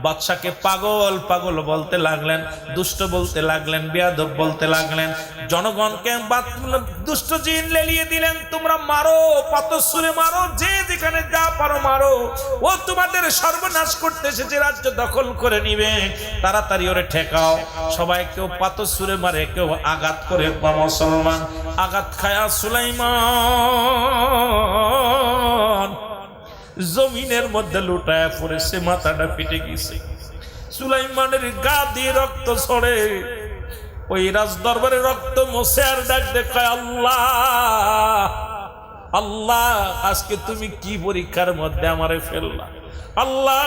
বাদশাকে পাগল পাগল বলতে লাগলেন, দুষ্ট বলতে লাগলেন, বেয়াদব বলতে লাগলেন। জনগণকে দুষ্ট জিন লেলিয়ে দিলেন, তোমরা মারো, পাতসুরে মারো, যে যেখানে যা পারো মারো, ও তোমাদের সর্বনাশ করতে এসেছে, রাজ্য দখল করে নিবে, তাড়াতাড়ি ওরে ঠেকাও। সবাই কেউ পাথর ছুঁড়ে মারে, কেউ আঘাত করে। মুসলমান আঘাত খায়া সুলাইমান জমিনের মধ্যে লুটায় পড়েছে, মাথাটা ফেটে গেছে। সুলাইমানের গা দিয়ে রক্ত ছড়ে, ওই রাজ দরবারে রক্ত মোছে আর ডাক দেখায়, আল্লাহ আল্লাহ, আজকে তুমি কি পরীক্ষার মধ্যে আমারে ফেললা? আল্লাহ,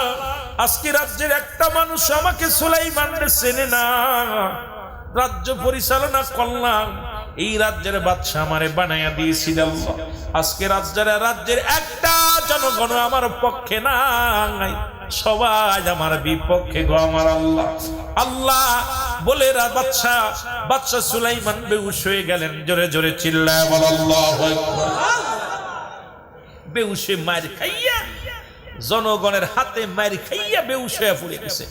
আজকে রাজ্যের একটা মানুষ আমাকে সুলাইমান চেনে না, রাজ্য পরিচালনা করলাম, এই রাজ্যের বাদশা আমারে বানাইয়া দিয়েছিল। আল্লাহ, আজকে রাজ্যের একটা জনগণ আমার পক্ষে নাই, সবাই আমার বিপক্ষে গো আমার আল্লাহ। আল্লাহ বলে বাদশা সুলাইমান বেহুশ হয়ে গেলেন। জোরে জোরে চিল্লায় বল আল্লাহু আকবার। বেহুশে মার খাইয়া, জনগণের হাতে মার খাইয়া বেহুশ হয়ে পড়ে গেছে।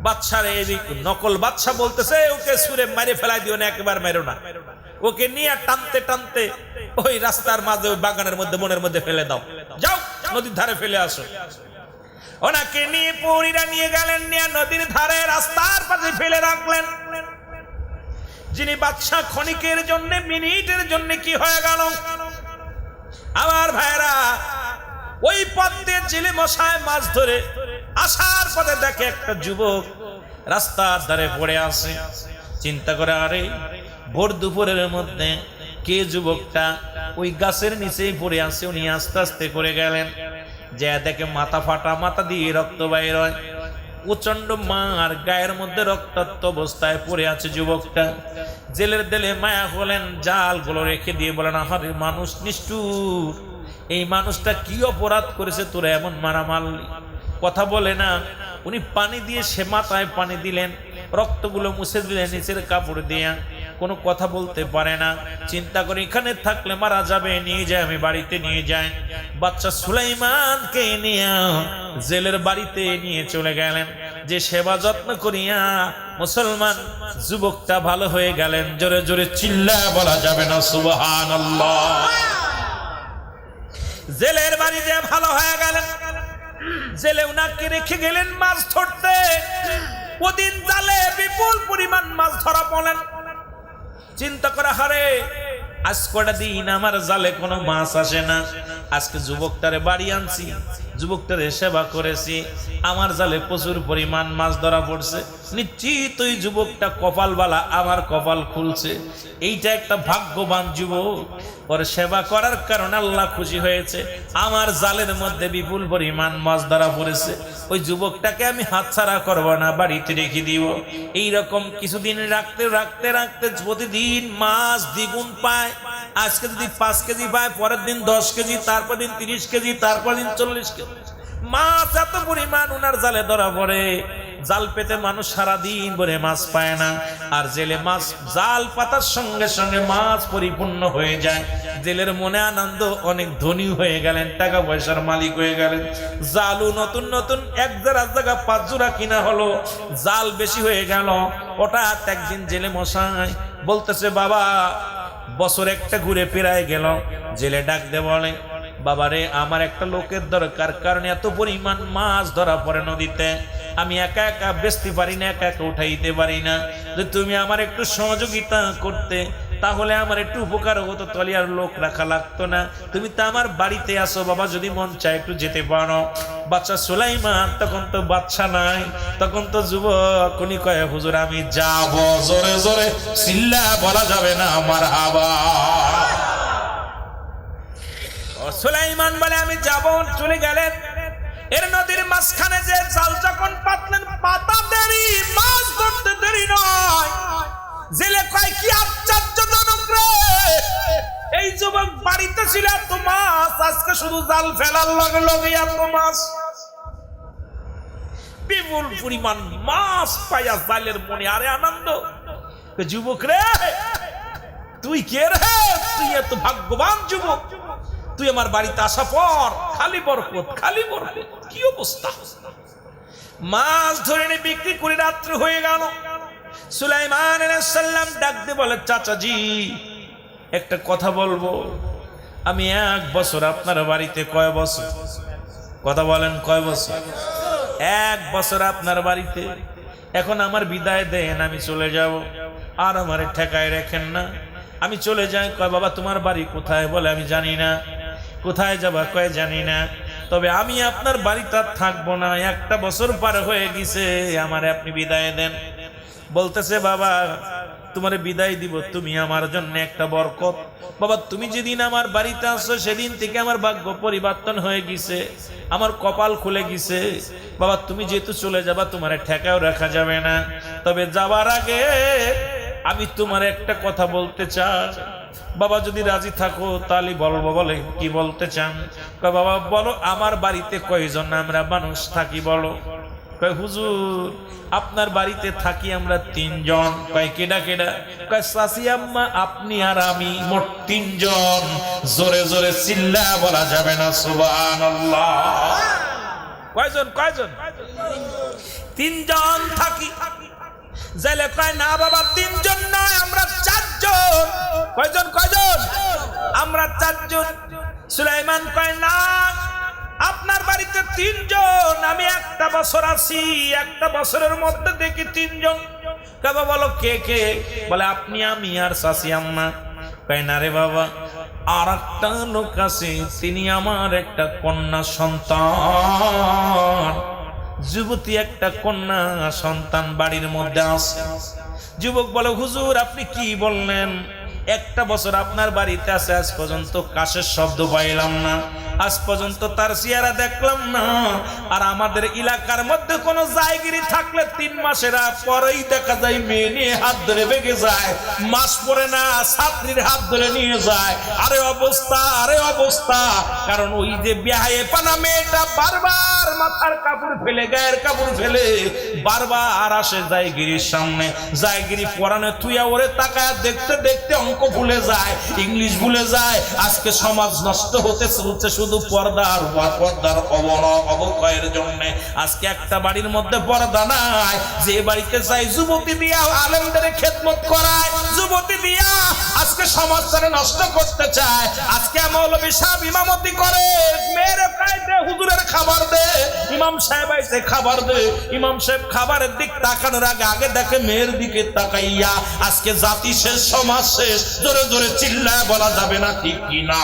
বাদশার এদিক নকল বাদশা বলতেছে, ওকে সুরে মারে ফেলাই দিও না, একবার মেরো না, ওকে নিয়ে টানতে টানতে ওই রাস্তার মাঝে, ওই বাগানের মধ্যে, বনের মধ্যে ফেলে দাও, যাও নদীর ধারে ফেলে আসো। ওনাকে নিয়ে পরীরা নিয়ে গেলেন, নিয়ে নদীর ধারে রাস্তার পাশে ফেলে রাখলেন। যিনি বাদশা ক্ষণিকের জন্য, মিনিটের জন্য কি হয়ে গেল আমার ভাইরা, ওই পথ দিয়ে জেলে মশায় মাছ ধরে আসার পথে দেখে একটা যুবক রাস্তার ধারে পড়ে আছে। চিন্তা করে, আরে ভোর দুপুরের মধ্যে কে যুবকটা ওই গাছের নিচেই পড়ে আছে। উনি আস্তে আস্তে করে গেলেন, যে দেখে মাথা ফাটা, মাথা দিয়ে রক্ত বাইর হয়, প্রচন্ড মার, গায়ের মধ্যে রক্তাক্ত অবস্থায় পড়ে আছে যুবকটা। জেলের দিলে মায়া হলেন, জালগুলো রেখে দিয়ে বলেন, আহারে মানুষ নিষ্ঠুর, এই মানুষটা কি অপরাধ করেছে তোরা এমন মারা মারলি? কথা বলে না। উনি পানি দিয়ে, সে মাথায় পানি দিলেন, রক্তগুলো মুছে দিলেন নিচের কাপড় দিয়ে, কোনো কথা বলতে পারে না। চিন্তা করে, এখানে থাকলে মারা যাবে, নিয়ে যায়, আমি বাড়িতে নিয়ে যাই। বাচ্চা সুলাইমানকে নিয়ে জেলের বাড়িতে নিয়ে চলে গেলেন, যে সেবা যত্ন করিয়া মুসলমান যুবকটা ভালো হয়ে গেলেন। জোরে জোরে চিল্লা বলা যাবে না সুবহানাল্লাহ। জেলের বাড়িতে ভালো হয়ে গেলেন। জেলে উনাকে রেখে গেলেন মাছ ধরতে। ওদিন জালে বিপুল পরিমাণ মাছ ধরা পড়লেন। চিন্তা করা, হারে আজ কটা দিন আমার জালে কোনো মাছ আসে না, আজকে যুবকটারে বাড়ি আনছি, যুবকটারে সেবা করেছি, আমার জালে প্রচুর পরিমাণ মাছ ধরা পড়ছে, নিশ্চিত ওই যুবকটা কপালওয়ালা, আমার কপাল খুলছে, এইটা একটা ভাগ্যবান যুবক, ওর সেবা করার কারণে আল্লাহ খুশি হয়েছে, আমার জালের মধ্যে বিপুল পরিমাণ মাছ ধরা পড়েছে, ওই যুবকটাকে আমি হাতছাড়া করবো না, বাড়িতে রেখে দিব। এইরকম কিছুদিন রাখতে রাখতে রাখতে প্রতিদিন মাছ দ্বিগুণ পায়। আজকে যদি 5 কেজি পায়, পরের দিন 10 কেজি, তারপর দিন 30 কেজি, তারপর দিন 40 কেজি মাছ, এত পরিমাণ উনার জালে ধরা পড়ে। জাল পেতে মানুষ সারাদিন ভরে মাছ পায় না, আর জেলে মাছ জাল পাতার সঙ্গে সঙ্গে মাছ পরিপূর্ণ হয়ে যায়। জেলের মনে আনন্দ, অনেক ধনী হয়ে গেলেন, টাকা পয়সার মালিক হয়ে গেলেন। জালও নতুন নতুন 1 জায়গা 5 জোড়া কিনা হলো, জাল বেশি হয়ে গেল। হঠাৎ একদিন জেলে মশাই বলতেছে, বাবা বছর একটা ঘুরে ফিরায় গেল। জেলে ডাক দে বলে, বাবারে আমার একটা লোকের দরকার, কারণ এত পরিমাণ মাছ ধরা পড়ে নদীতে, আমি একা একা বেচতে পারি না, একা একা উঠাইতে পারি না, যে তুমি আমার একটু সহযোগিতা করতে, তাহলে আমার একটু উপকার হতো, তলে আর লোক রাখা লাগতো না। তুমি তো আমার বাড়িতে আসো বাবা, যদি মন চায় একটু যেতে পারো। বাচ্চা সুলাইমান তখন তো বাচ্চা নাই, তখন তো যুবক, উনি কয়, হুজুর আমি যাব। জোরে জোরে চিল্লা বলা যাবে না আমার হাবা। সুলাইমান বলে আমি যাব, চলে গেলেন। এর নদীর মাঝখানে যে জাল যখন পাতলেন, পাতা দেরি, মাছ ধরতে দেরি নয়। জেলে কয় কি আশ্চর্যজনক রে, এই যুবক বাড়িতে ছিল এত মাছ, আজকে শুধু জাল ফেলার লগে লগে এত মাছ। বিপুল পরিমাণ মাছ পাইয়া জালের মনে আরে আনন্দ। যুবক রে, তুই কে রে? তুই এত ভাগ্যবান যুবক, তুই আমার বাড়িতে আসা পর খালি বরকত, খালি বরকত। কি অবস্থা! মাছ ধরে এনে বিক্রি করে রাত্রি হয়ে গেল। সুলাইমান আলাইহিস সালাম ডাক দিয়ে বলে, চাচাজি একটা কথা বলবো। আমি 1 বছর আপনার বাড়িতে, কয় বছর? কথা বলেন, কয় বছর? 1 বছর আপনার বাড়িতে। এখন আমার বিদায় দেন, আমি চলে যাব, আর আমারে ঠেকায় রাখেন না। আমি চলে যাই। কয় বাবা তোমার বাড়ি কোথায়? বলে আমি জানি না। কোথায় যাবা? কয় জানি না। তবে আমি আপনার বাড়িতে আর থাকবো না, 1টা বছর পার হয়ে গেছে, আমারে আপনি বিদায় দেন। বলতেছে বাবা তোমারে বিদায় দিব, তুমি আমার জন্য একটা বরকত। বাবা তুমি যেদিন আমার বাড়িতে আসছো সেদিন থেকে আমার ভাগ্য পরিবর্তন হয়ে গেছে, আমার কপাল খুলে গেছে। বাবা তুমি যেহেতু চলে যাবা, তোমারে ঠেকাও রাখা যাবে না। তবে যাবার আগে আমি তোমার একটা কথা বলতে চাই। বাবা যদি রাজি থাকো তাহলে বলবো। বলে কি বলতে চান? কয় বাবা বলো, আমার বাড়িতে কয়জন আমরা মানুষ থাকি বলো? কয় হুজুর আপনার বাড়িতে থাকি আমরা 3 জন। কয় কেডা কেডা? কয় চাচি আম্মা, আপনি আর আমি, মোট 3 জন। জোরে জোরে চিল্লা বলা যাবে না সুবহানাল্লাহ। কয়জন? কয়জন? 3 জন থাকি। জেলে কয় না বাবা 3 জন নয়, আমরা 4 জন। কয়জন? কয়জন? আমরা 4 জন। সুলাইমান কয় না, আপনার বাড়িতে 3 জন, আমি 1টা বছর আছি, 1টা বছরের মধ্যে দেখি 3 জন। বাবা বলো কে কে? বলে আপনি, আমি আর চাচি আম্মা। কয় না রে বাবা, আর একটা লোক আছে, তিনি আমার একটা কন্যা সন্তান, যুবতী একটা কন্যা সন্তান বাড়ির মধ্যে আছে। যুবক বলে হুজুর আপনি কি বললেন? 1টা বছর আপনার বাড়িতে আছে, আজ পর্যন্ত কাশের শব্দ পাইলাম না, আজ পর্যন্ত তার চেহারা দেখলাম না। আর আমাদের এলাকার মধ্যে কোনো জায়গিরি থাকলে 3 মাসের পরেই দেখা যায় মেয়ে নিয়ে হাত ধরে বেগে যায়, মাস পরে না ছাত্রীর হাত ধরে নিয়ে যায়। আরে অবস্থা, আরে অবস্থা। কারণ ওই যে বিয়াহে পানা মেয়েটা বারবার মাথার কাপড় ফেলে, গায়ের কাপড় ফেলে বারবার আসে জায়গিরির সামনে। জায়গিরি পরানে তুইয়া ওরে তাকায় দেখতে দেখতে অঙ্ক ভুলে যায়, ইংলিশ ভুলে যায়। আজকে সমাজ নষ্ট হতে চলছে শুধু পর্দার অবক্ষয়ের জন্য। আজকে একটা বাড়ির মধ্যে পর্দা নাই, যে বাড়িতে চাই যুবতী দিয়া আলেমদের খেদমত করায়, যুবতী দিয়া আজকে সমাজটাকে নষ্ট করতে চায়। আজকে মৌলভী সাহেব ইমামতি করে, মেয়ের কায়দে হুজুরের খাবার দে, ইমাম সাহেব আইছে খাবার দে। ইমাম সাহেব খাবারের দিক তাকানোর আগে আগে দেখে মেয়ের দিকে তাকাইয়া। আজকে জাতি শেষ, সমাজ শেষ। জোরে জোরে চিল্লায় বলা যাবে না, ঠিক কি না?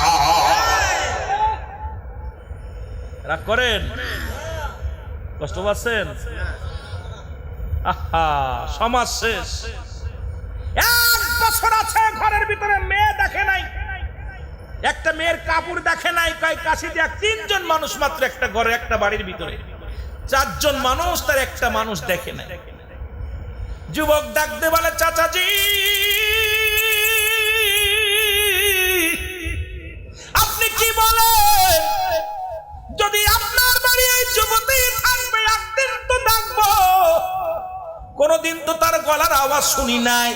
রাগ করেন? কষ্ট পাচ্ছেন? আহা, সমাজ শেষ। 1 বছর আছে ঘরের ভিতরে, মেয়ে দেখে নাই, একটা মেয়ের কাপড় দেখে নাই। কয় কাশি দিয়া 3 জন মানুষ মাত্র একটা ঘরে, একটা বাড়ির ভিতরে 4 জন মানুষ, তার একটা মানুষ দেখে নাই। যুবক ডাকতে বলে চাচাজি আপনি কি বলেন? যদি আপনার বাড়ি এই যুবতী থাকবে, একদিন তো ডাকবো, কোনদিন তো তার গলার আওয়াজ শুনি নাই,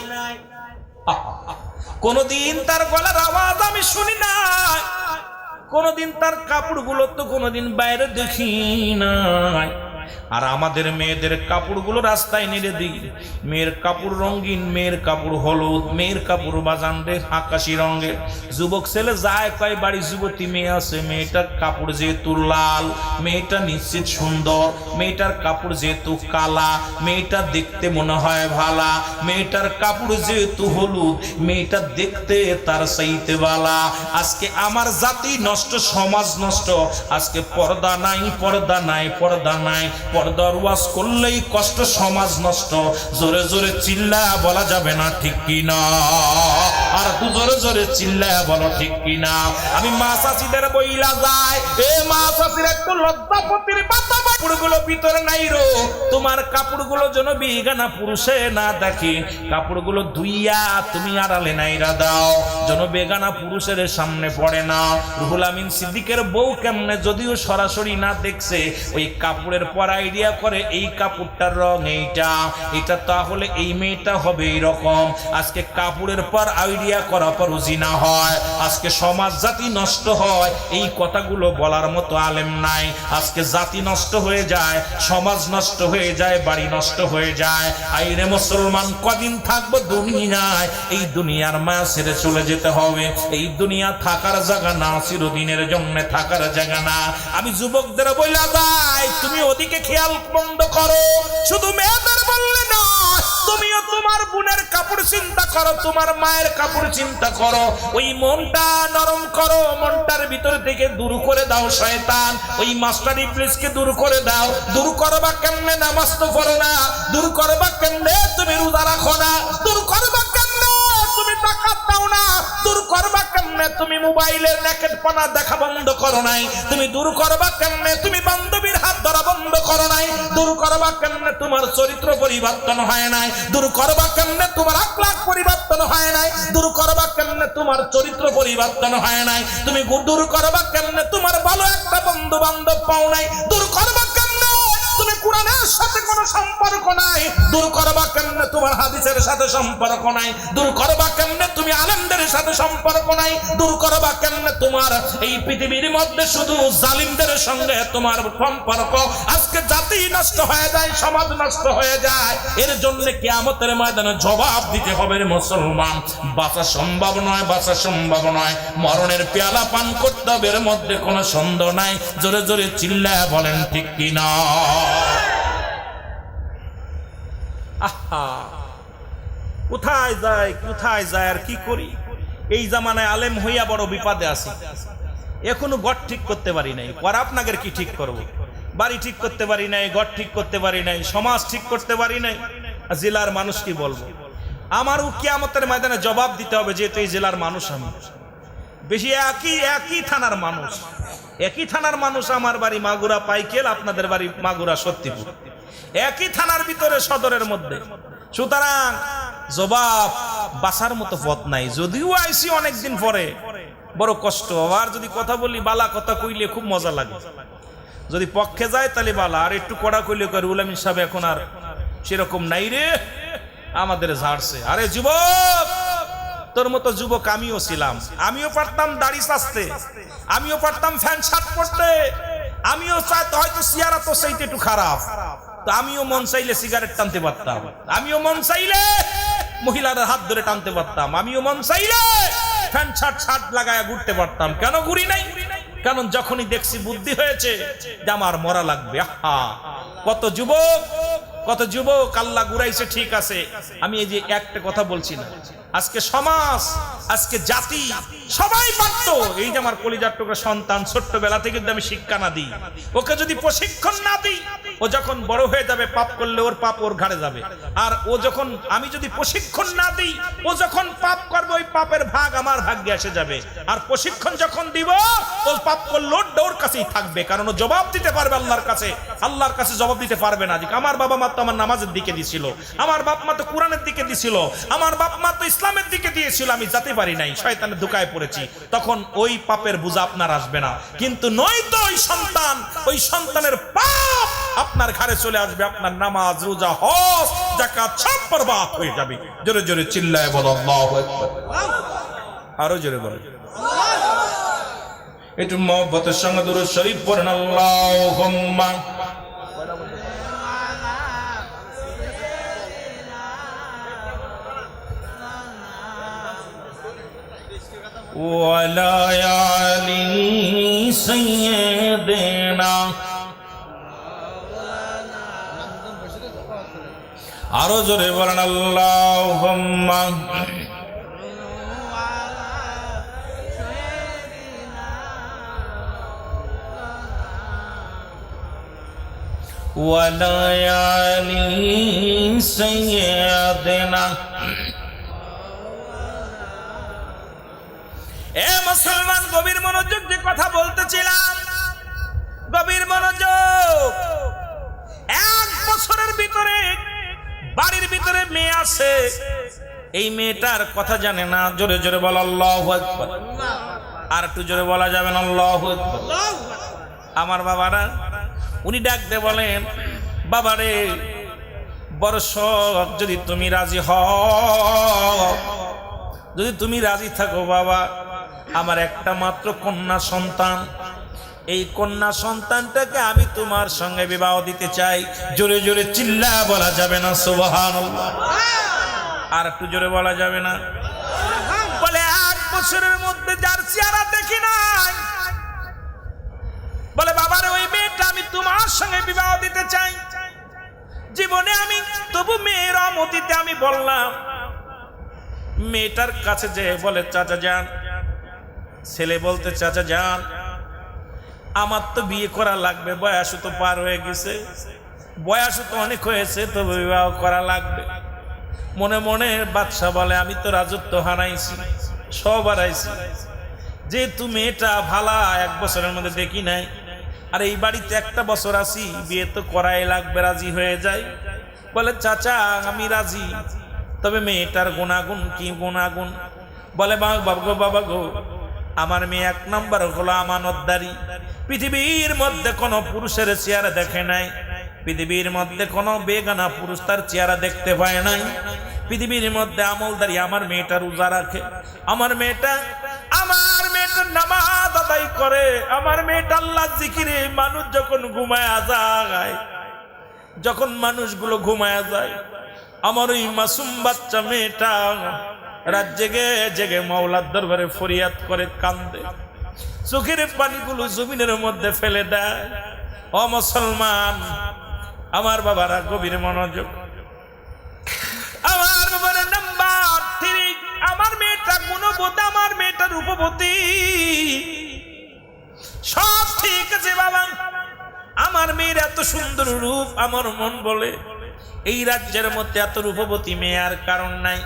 কোনদিন তার গলার আওয়াজ আমি শুনি নাই, কোনদিন তার কাপড়গুলো তো কোনদিন বাইরে দেখি নাই। আর আমাদের মেয়েদের কাপড়গুলো রাস্তায় নেড়ে দিই, মেয়ের কাপড় রঙিন, মেয়ের কাপড় হলুদ, মেয়ের কাপড় বাজান রে আকাশি রঙের। যুবক ছেলে যায়, কয় বাড়ি যুবতী মেয়ে আছে, মেয়েটার কাপড় যেহেতু লাল, মেয়েটা নিশ্চিত সুন্দর, মেয়েটার কাপড় যেহেতু কালা, মেয়েটা দেখতে মনে হয় ভালা, মেয়েটার কাপড় যেহেতু হলুদ, মেয়েটা দেখতে তার চাইতে ভালা। আজকে আমার জাতি নষ্ট, সমাজ নষ্ট। আজকে পর্দা নাই, পর্দা নাই, পর্দা নাই। পর্দার ওয়াজ করলেই কষ্ট, সমাজ নষ্ট। জোরে জোরে চিল্লা বলা যাবে না, ঠিক কি না? আর তু জোরে জোরে চিল্লায় বলো ঠিক কিনা। আমি মা চাচিদের বইলা যায়, এ মা চাচির একটু লজ্জাপতির পাতা কাপড়গুলো ভিতরে নাই রো, তোমার কাপড়গুলো যেন বিগানা পুরুষে না দেখে, কাপড়গুলো ধুইয়া তুমি আড়ালে নাইরা দাও যেন বেগানা পুরুষের সামনে পড়ে না। রুহুল আমিন সিদ্দিকের বউ কেমনে যদিও সরাসরি না দেখছে, ওই কাপড়ের পর আইডিয়া করে এই কাপড়টার রং এইটা, এটা তাহলে এই মেয়েটা হবে এইরকম। আজকে কাপড়ের পর আইডিয়া করা পর জিনা হয়, আজকে সমাজ জাতি নষ্ট হয়, এই কথাগুলো বলার মতো আলেম নাই। আজকে জাতি নষ্ট হয়ে যায়, সমাজ নষ্ট হয়ে যায়, বাড়ি নষ্ট হয়ে যায়। আইরে মুসলমান কদিন থাকবো দুনিয়ায়, এই দুনিয়ার মায়া ছেড়ে চলে যেতে হবে। এই দুনিয়া থাকার জায়গা না, চিরদিনের জন্য থাকার জায়গা না। আমি যুবকদের বইলা যাই, তুমি ওদিকে খেয়াল বন্ধ করো, শুধু মেয়েদের বললে না, তুমিও তোমার বোনের কাপড় চিন্তা করো, তোমার মায়ের কাপড় চিন্তা করো। ওই মনটা নরম করো, মনটার ভিতর থেকে দূর করে দাও শয়তান, ওই মাস্টার ইবলিসকে দূর করে দাও। দূর করবা কেমনে? নামাজ তো পড়ো না। দূর করবা কেমনে? তুমি রোজা রাখো না। দূর করবা কেমনে? তুমি টাকা দাও না। দূর করবা কেমনে? তুমি মোবাইলের নেকেটপনা দেখা বন্ধ করো নাই। তুমি দূর করবা কেমনে? তুমি বান্ধবীর হাত ধরা বন্ধ করো নাই। দূর করবা কেমনে? তোমার চরিত্র পরিবর্তন হয় নাই। দূর করবা কেমনে? তোমার আখলাক পরিবর্তন হয় নাই। দূর করবা কেমনে? তোমার চরিত্র পরিবর্তন হয় নাই। তুমি দূর করবা কেমনে? তোমার ভালো একটা বন্ধু বান্ধব পাও নাই। দূর করবা কেমনে? তুমি কোরআনের সাথে কোনো সম্পর্ক নাই। দূর করবা কেমনে? তোমার হাদিসের সাথে সম্পর্ক নাই। দূর করবা কেমনে? তুমি আলেমদের সাথে সম্পর্ক নাই। দূর করবা কেমনে? তোমার এই পৃথিবীর মধ্যে শুধু জালিমদের সঙ্গে তোমার সম্পর্ক। আজকে জাতি নষ্ট হয়ে যায়, সমাজ নষ্ট হয়ে যায়। এর জন্য কিয়ামতের ময়দানে জবাব দিতে হবে রে মুসলমান। বাঁচা সম্ভব নয়, বাঁচা সম্ভব নয়। মরণের পেয়ালা পান করতে হবে, এর মধ্যে কোনো সন্দেহ নাই। জোরে জোরে চিল্লায় বলেন ঠিক কিনা। আহা, কোথায় যায় কোথায় যায় আর কি করি। এই জামানায় আলেম হইয়া বড় বিপদে আছি। এখনো ঘর ঠিক করতে পারি নাই, পর আপনাদের কি ঠিক করব? বাড়ি ঠিক করতে পারি নাই, ঘর ঠিক করতে পারি নাই, সমাজ ঠিক করতে পারি নাই। জেলার মানুষ কি বলবো? আমারও কিয়ামতের ময়দানে জবাব দিতে হবে, যেহেতু এই জেলার মানুষ আমি। বেশি একই থানার মানুষ, একই থানার মানুষ। আমার বাড়ি মাগুরা পাইকেল, আপনাদের বাড়ি মাগুরা সত্যিপুর, একই থানার ভিতরে সদরের মধ্যে। সুতরাং জবাব বাসার মতো পথ নাই। যদিও আইসি অনেকদিন পরে, বড় কষ্ট। আর যদি কথা বলি, বালা কথা কইলে খুব মজা লাগে। যদি পক্ষে যায় তাহলে বালা, আর একটু কড়া কইলে কয় রুহুল আমিন সাহেব এখন আর সেরকম নাই রে, আমাদের ঝাড়ছে। আরে যুবক, তোর মতো যুবক আমিও ছিলাম। আমিও পারতাম দাড়ি চাচতে, আমিও পারতাম ফ্যান শার্ট পরতে, আমিও চাইতে হয়তো সিয়ারা তো সেইটা একটু খারাপ, তো আমিও মন চাইলে সিগারেট টানতে পারতাম, আমিও মন চাইলে মহিলাদের হাত ধরে টানতে পারতাম, আমিও মন চাইলে ফ্যান শার্ট লাগায় ঘুরতে পারতাম। কেন ঘুরি নাই? কারণ যখনই দেখছি বুদ্ধি হয়েছে যে আমার মরা লাগবে। আহা, কত যুবক আল্লাহ ঘুরাইছে, ঠিক আছে। আমি এই যে একটা কথা বলছি না, আজকে সমাজ, আজকে জাতি সবাই পারতো। এই যে আমার কলিজার টুকরা সন্তান, ছোট্টবেলা থেকে যদি আমি শিক্ষা না দিই, ওকে যদি প্রশিক্ষণ না দিই, ও যখন বড় হয়ে যাবে পাপ করলে ওর পাপ ওর ঘাড়ে যাবে। আর ও যখন, আমি যদি প্রশিক্ষণ না দিই, ও যখন পাপ করবে ওই পাপের ভাগ আমার ভাগ্যে এসে যাবে। আর প্রশিক্ষণ যখন দিব, ও পাপ করলে ওর কাছেই থাকবে, কারণ ও জবাব দিতে পারবে আল্লাহর কাছে। আল্লাহর কাছে জবাব দিতে পারবে না যে আমার বাবা মা তো আমার নামাজের দিকে দিছিল, আমার বাপ মা তো কোরআনের দিকে দিছিল, আমার বাপ মা তো ইসলামের দিকে দিয়েছিল, আমি যেতে পারি নাই, শয়তানের ধোঁকায় পড়েছি। তখন ওই পাপের বোঝা আপনার আসবে না। কিন্তু নয়তো ওই সন্তানের পাপ আপনার ঘরে চলে আসবে, আপনার নামাজ, রোজা, হজ, যাকাত সব বরবাদ হয়ে যাবে। জোরে জোরে চিল্লায় বলো আল্লাহু আকবার। আরো জোরে বলো। একটু মহব্বতের সঙ্গে দুরূদ শরীফ পড়েন। আল্লাহুম্মা ওয়ালা আলি সাইয়্যিদিনা। আরো জোরে বলেন আল্লাহুম্মা ওয়ালা আলি সাইয়্যিদিনা। কথা বলতেছিলাম, গভীর মনোযোগ। 1 বছরের ভিতরে বাড়ির ভিতরে মেয়ে আছে, এই মেয়েটার কথা জানে না। জোরে জোরে বল আল্লাহু আকবার। আর একটু জোরে বলা যাবে না আল্লাহু আকবার। আমার বাবারা উনি ডাকতে বলেন, বাবারে বড় শখ, যদি তুমি রাজি হও, যদি তুমি রাজি থাকো বাবা, আমার একটা মাত্র কন্যা সন্তান, এই কন্যা সন্তানটাকে আমি তোমার সঙ্গে বিবাহ দিতে চাই। জোরে জোরে চিল্লা বলা যাবে না সুবহানাল্লাহ। আর একটু জোরে বলা যাবে না? বলে 1 বছরের মধ্যে যার চেহারা দেখি নাই, বলে বাবারে ওই মেয়েটা আমি তোমার সঙ্গে বিবাহ দিতে চাই। জীবনে আমি তবু মেয়ের অমতিতে আমি বললাম, মেয়েটার কাছে যে বলে চাচা যান, ছেলে বলতে চাচা যান আমার তো বিয়ে করা লাগবে, বয়স তো পার হয়ে গেছে, বয়স তো অনেক হয়েছে, তবে বিবাহ করা লাগবে। মনে মনে বাদশা বলে আমি তো রাজত্ব হারাইছি, সব হারাইছি, যেহেতু মেয়েটা ভালা 1 বছরের মধ্যে দেখি নাই, আর এই বাড়িতে 1টা বছর আছি, বিয়ে তো করাই লাগবে, রাজি হয়ে যায়। বলে চাচা আমি রাজি, তবে মেয়েটার গুণাগুণ কি? গুণাগুণ বলে বাবা গো, আমার মেয়ে 1 নম্বর হলো আমানতদারি। পৃথিবীর মধ্যে কোনো পুরুষের চেহারা দেখে নাই, পৃথিবীর মধ্যে কোনো বেগানা পুরুষ তার চেহারা দেখতে পায় নাই। পৃথিবীর মধ্যে আমলদারি। আমার মেয়েটা রোজা রাখে, আমার মেয়েটা নামাজ আদায় করে, আমার মেয়েটা আল্লাহ জিকিরে। মানুষ যখন ঘুমায়া যায়, যখন মানুষগুলো ঘুমায়া যায়, আমার ওই মাসুম বাচ্চা মেয়েটা রাত জেগে জেগে মাওলার দরবারে ফরিয়াদ করে, কান্দে, চোখের পানিগুলো জমিনের মধ্যে ফেলে দেয়। ও মুসলমান, আমার বাবারা গভীর মনোযোগ। আমার বাবার নাম্বার 3, আমার মেয়েটা গুণবতী, আমার মেয়েটা রূপবতী, সব ঠিক আছে বাবা। আমার মেয়ের এত সুন্দর রূপ, আমার মন বলে এই রাজ্যের মধ্যে এত রূপবতী মেয়ে আর কারণ নাই।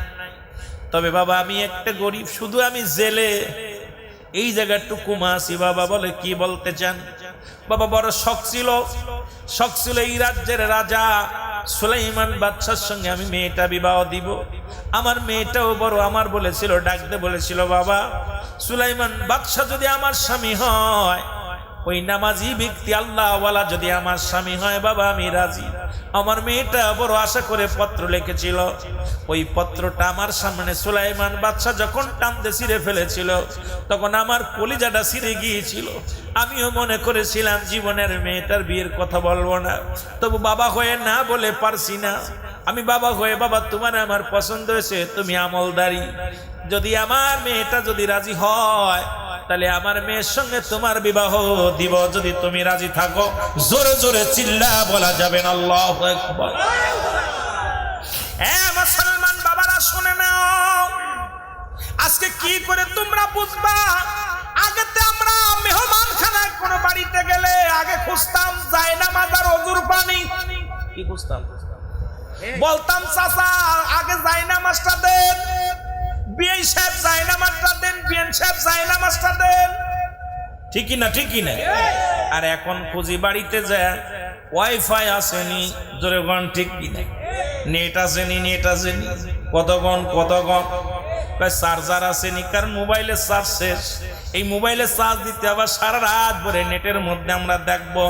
তবে বাবা আমি একটা গরিব, শুধু আমি জেলে এই জায়গাটুকু মাসি। বাবা বলে কি বলতে চান? বাবা বড় শখ ছিল এই রাজ্যের রাজা সুলাইমান বাদশার সঙ্গে আমি মেয়েটা বিবাহ দিব। আমার মেয়েটাও বড় আমার বলেছিল, ডাকতে বলেছিল, বাবা সুলাইমান বাদশা যদি আমার স্বামী হয়, ওই নামাজি ব্যক্তি আল্লাহওয়ালা যদি আমার স্বামী হয়, বাবা আমি রাজি। আমার মেয়েটা বড় আশা করে পত্র লিখেছিল, ওই পত্রটা আমার সামনে সুলাইমান বাদশা যখন টানতে ছিঁড়ে ফেলেছিল, তখন আমার কলিজাটা ছিঁড়ে গিয়েছিল। আমিও মনে করেছিলাম জীবনের মেয়েটার বিয়ের কথা বলবো না, তবু বাবা হয়ে না বলে পারছি না। আমি বাবা হয়ে, বাবা তোমার আমার পছন্দ হয়েছে, তুমি আমলদারি, যদি আমার মেয়েটা যদি রাজি হয়, তাহলে আমার মেয়ের সঙ্গে তোমার বিবাহ দিব, যদি তুমি রাজি থাকো। জোরে জোরে চিল্লা বলা যাবে না আল্লাহু আকবার। হ্যাঁ মুসলমান বাবারা শুনে নাও, আজকে কি করে তোমরা বুঝবা? আগেতে আমরা মেহমানখানায় কোনো বাড়িতে গেলে আগে খুঁজতাম জায়নামাজ আর ওযুর পানি। কি খুঁজতাম? বলতাম চাচা আগে জায়নামাজটা দেন, বিআই সাহেব জায়নামাজটা দেন, বিএন সাহেব জায়নামাজটা দেন। ঠিকই না? ঠিকই না? আর এখন খুঁজি বাড়িতে যায়, ওয়াইফাই আসেনি, জোরে গণ ঠিক কিনা? নেট আসেনি, নেট আসেনি, কতক্ষণ চার্জার আসেনি, কারণ মোবাইলের চার্জ শেষ। এই মোবাইলে চার্জ দিতে আবার সারা রাত ভরে নেটের মধ্যে আমরা দেখবো।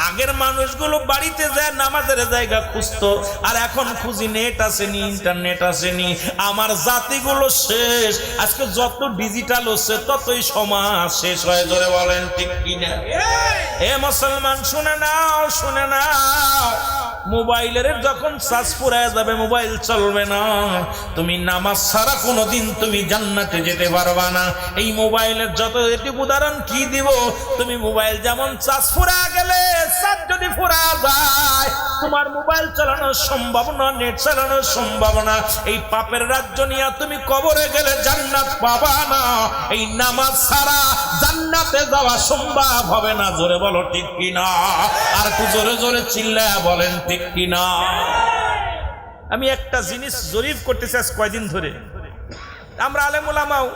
আগের মানুষগুলো বাড়িতে যায় নামাজের জায়গা খুঁজতো, আর এখন খুঁজি নেট আসেনি, ইন্টারনেট আসেনি। আমার জাতিগুলো শেষ। আজকে যত ডিজিটাল হচ্ছে ততই সমাজ শেষ হয়ে, ধরে বলেন ঠিক কিনা? এ মুসলমান শুনে নাও, শুনে নাও, মোবাইলের যখন চার্জ ফুরায় যাবে, মোবাইল চলবে না, তুমি নামাজ ছাড়া কোনোদিন তুমি জান্নাতে যেতে পারবা না। এই মোবাইলের যত এটি উদাহরণ কি দিব, তুমি মোবাইল যেমন চার্জ ফুরা গেলে, চার্জ যদি ফুরা যায়, তোমার মোবাইল চালানো সম্ভব না, নেট চালানো সম্ভব না। এই পাপের রাজ্য নিয়ে তুমি কবরে গেলে জান্নাত পাবা না। এই নামাজ ছাড়া জান্নাতে যাওয়া সম্ভব হবে না। জোরে বলো ঠিক কিনা? আর একটু জোরে জোরে চিল্লায়া বলেন ঠিক কিনা? আমি একটা জিনিস জরিপ করতেছি আজ কয়দিন ধরে। আমরা আলেম ওলামাও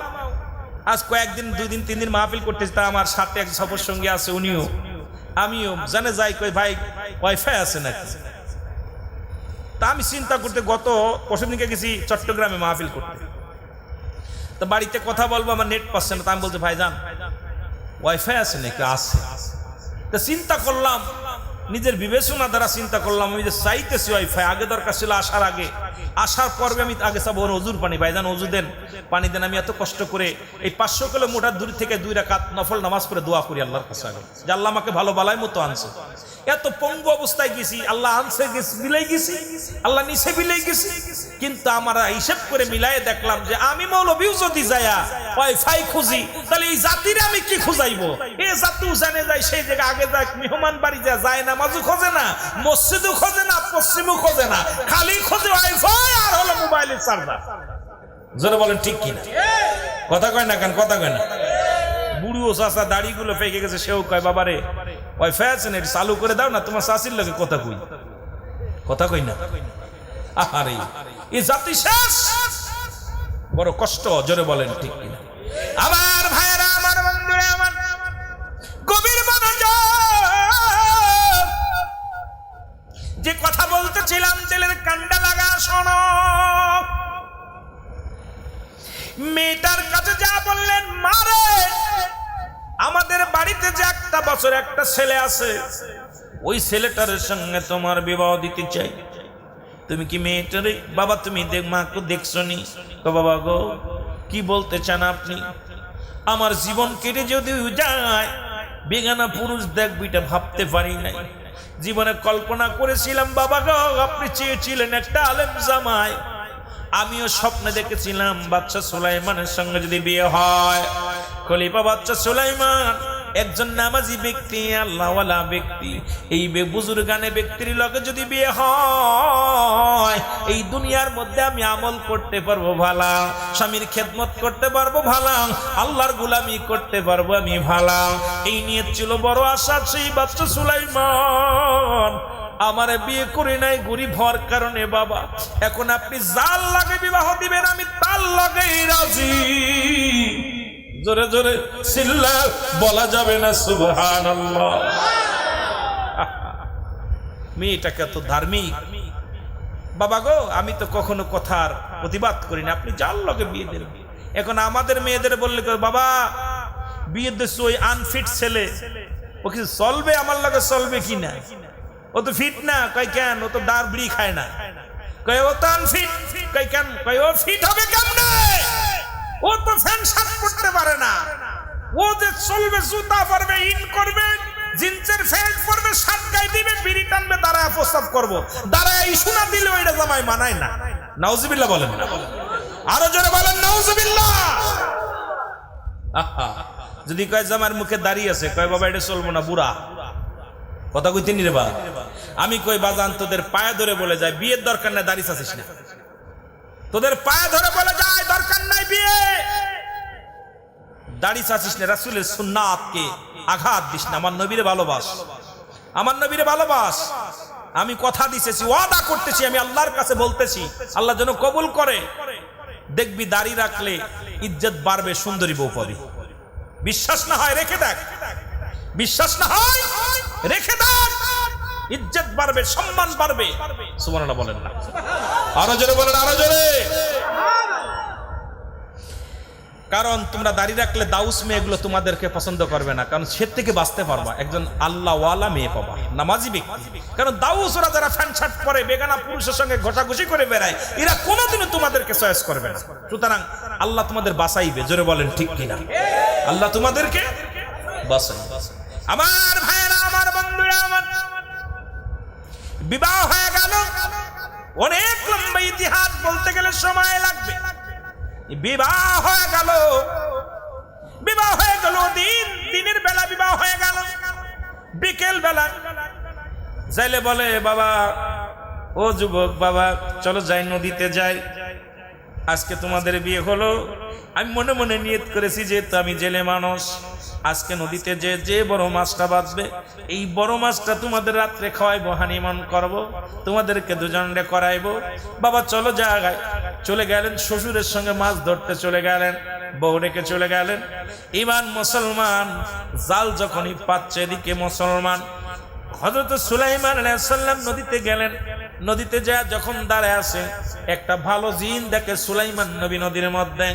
আজ কয়েকদিন 2 দিন 3 দিন মাহফিল করতেছি, তা আমার সাথে এক সফর সঙ্গী আছে, উনিও আমিও জানে যাই কই ভাই ওয়াইফাই আছে নাকি। তা আমি চিন্তা করতে গত পরশু দিনকে গেছি চট্টগ্রামে মাহফিল করতে, তো বাড়িতে কথা বলবো আমার নেট পাচ্ছে না, তা আমি বলছি ভাইজান ওয়াইফাই আছে নাকি? আছে। তা চিন্তা করলাম, নিজের বিবেচনা দ্বারা চিন্তা করলাম আমি যে চাইতেছি ওয়াইফাই, আগে দরকার ছিল আসার আগে, আসার পর্বে আমি আগে চাবো অজুর পানি, ভাইজান অজু দেন, পানি দেন। আমি এত কষ্ট করে এই 500 কিলোমিটার দূর থেকে 2 রাকাত নফল নামাজ করে দোয়া করি আল্লাহর কাছে আগে যে আল্লাহ আমাকে ভালো বালাই মতো আনছে। এত পঙ্গু অবস্থায় গেছি, আল্লাহ আনছে গেছি মিলাই গেছি, আল্লাহ নিচে মিলাই গেছি, কিন্তু আমরা হিসাব করে মিলাই দেখলাম যে আমি মৌলবীও যদি যায়া ওয়াইফাই খুঁজি তাহলে এই জাতিরে আমি কি খুঁজাইবো? এই জাতিও জানে যায় সেই জায়গায় আগে যায় মেহমান বাড়ি যায় নামাজও খোঁজে না, মসজিদও খোঁজে না, পশ্চিমও খোঁজে না, খালি খোঁজে ওয়াইফাই আর হলো মোবাইলের চার্জার। জোরে বলেন ঠিক কিনা? কথা কয় না কেন? কথা কয় না? বুড়ো চাষা দাড়িগুলো পেকে গেছে, সেও কয় বাবারে ওয়াইফাই আছে না, চালু করে দাও না, তোমার শাশির লোকে কথা কই, কথা কই না। আরে এই জাতি শেষ, বড় কষ্ট। জোরে বলেন ঠিক কিনা? আমার ভাইরা, আমার বন্ধুরা, আমার গভীর মনোযোগ, যে কথা বলতেছিলাম দিলের কান্ডা লাগা শোনো। মেয়েটার কাছে যা বললেন, মারে আমাদের বাড়িতে যে 1 বছর একটা ছেলে আছে, ওই ছেলেটার সঙ্গে তোমার বিবাহ দিতে চাই। তুমি কি মেয়েটারে? বাবা তুমি মাকে দেখছো নি? বাবা গো কি বলতে চান আপনি? আমার জীবন কেটে যদি যায় বেগানা পুরুষ দেখবিটা ভাবতে পারি নাই, জীবনে কল্পনা করেছিলাম বাবা গো আপনি চেয়েছিলেন একটা আলেম জামাই, আমিও স্বপ্নে দেখেছিলাম বাচ্চা সুলাইমানের সঙ্গে যদি বিয়ে হয়, খলিফা বাচ্চা সুলাইমান একজন নামাজি ব্যক্তি, আল্লাহওয়ালা ব্যক্তি, এই বুজুর্গানে ব্যক্তির লগে যদি বিয়ে হয় এই দুনিয়ার মধ্যে আমি আমল করতে পারবো ভালা, স্বামীর খেদমত করতে পারবো ভালা, আল্লাহর গোলামি করতে পারবো আমি ভালা। এই নিয়ে ছিল বড় আশা। সেই বাচ্চা সুলাইমান আমারে বিয়ে করে নাই গরিব হওয়ার কারণে বাবা, এখন আপনি যার লাগে বিবাহ দিবেন আমি তার লাগেই রাজি। জোরে জোরে চিল্লা বলা যাবে না সুবহানাল্লাহ। মেয়েটাকে এত ধার্মিক, বাবা গো আমি তো কখনো কথার প্রতিবাদ করি না, আপনি যার লগে বিয়ে দেন। এখন আমাদের মেয়েদের বললে বাবা বিয়ে দিচ্ছ ওই আনফিট ছেলে, ও কিছু চলবে আমার লগে চলবে কিনা? ও তো ফিট না। কয় কেন? ও তো দাঁড় বিড়ি খায় না। কয় ও তো আনফিট। কয় কেন? কয় ও ফিট হবে কেমনে? ও তো ফ্যান শার্ট পরতে পারে না। ও যে চলবে জুতা পরবে, ইন করবে, জিন্সের প্যান্ট পরবে, শার্ট গায়ে দিবে, বিড়ি টানবে, দাঁড়ায় প্রস্তাব করবো, দাঁড়ায় ইস্যু না দিলে ওইটা জামাই মানায় না। নাউজুবিল্লাহ বলেন না? আরো জোরে বলেন নাউজুবিল্লাহ। যদি কয় জামার মুখে দাঁড়িয়ে আছে, কয় বাবা এটা চলবো না, বুড়া। কথা কইতে নি রে বা? আমি কই বাজান তোদের পায়ে ধরে বলে যায় বিয়ের দরকার নাই, দাঁড়িয়ে আছিস না। তোদের পায়ে ধরে বলে যায় দরকার নাই বিয়ে, দাঁড়িয়ে আছিস না। রাসূলের সুন্নাতকে আঘাত দিস না। আমার নবীরে ভালোবাস, আমার নবীরে ভালোবাস। আমি কথা দিতেছি, ওয়াদা করতেছি, আমি আল্লাহর কাছে বলতেছি, আল্লাহ যেন কবুল করে। দেখবি দাঁড়িয়ে রাখলে ইজ্জত বাড়বে, সুন্দরী বউ পাবি। বিশ্বাস না হয় রেখে দেখ, বিশ্বাস না হয় রেখে দেখ, ইজ্জত বাড়বে, সম্মান বাড়বে। সুবহানাল্লাহ বলেন না? আরো জোরে বলেন, আরো জোরে। কারণ তোমরা দাঁড়িয়ে রাখলে দাউস মেয়েগুলো তোমাদেরকে পছন্দ করবে না, কারণ সে থেকে বাঁচতে পারবা, একজন আল্লাহওয়ালা মেয়ে পাবা, নামাজি ব্যক্তি। কারণ দাউস ওরা যারা ফ্যান শার্ট পরে বেগানা পুরুষের সঙ্গে ঘষাঘষি করে বেড়ায়, এরা কোনোদিনও তোমাদেরকে চয়েস করবে না। সুতরাং আল্লাহ তোমাদের বাঁচাইবে। জোরে বলেন ঠিক কিনা? আল্লাহ তোমাদেরকে বাঁচাইবে। আমার ভাইয়েরা, আমার বন্ধুরা, আমার বিবাহ হয়ে গেল, অনেক লম্বা ইতিহাস বলতে গেলে সময় লাগবে। বিবাহ হয়ে গেল, বিবাহ হয়ে গেল, দিনের বেলা বিবাহ হয়ে গেল। বিকেল বেলা যাইলে বলে বাবা ও যুবক বাবা চলো যাই নদীতে যাই, আজকে তোমাদের বিয়ে হলো। আমি মনে মনে নিয়ত করেছি যেহেতু আমি জেলে মানুষ, আজকে নদীতে যে বড় মাছটা বাঁচবে এই বড় মাছটা তোমাদের রাত্রে খাওয়াইবো, হানিমন করবো, তোমাদেরকে দুজনে করাইবো। বাবা চলো জায়গায় চলে গেলেন, শ্বশুরের সঙ্গে মাছ ধরতে চলে গেলেন। বউ রেখে চলে গেলেন। ইমান মুসলমান জাল যখনই পাচ্ছে, এদিকে মুসলমান হযরত সুলাইমান আলাইহিস সালাম নদীতে গেলেন। নদীতে যা যখন দাঁড়ায় আছে, একটা ভালো জিন দেখে সুলাইমান নবী নদীর মধ্যে।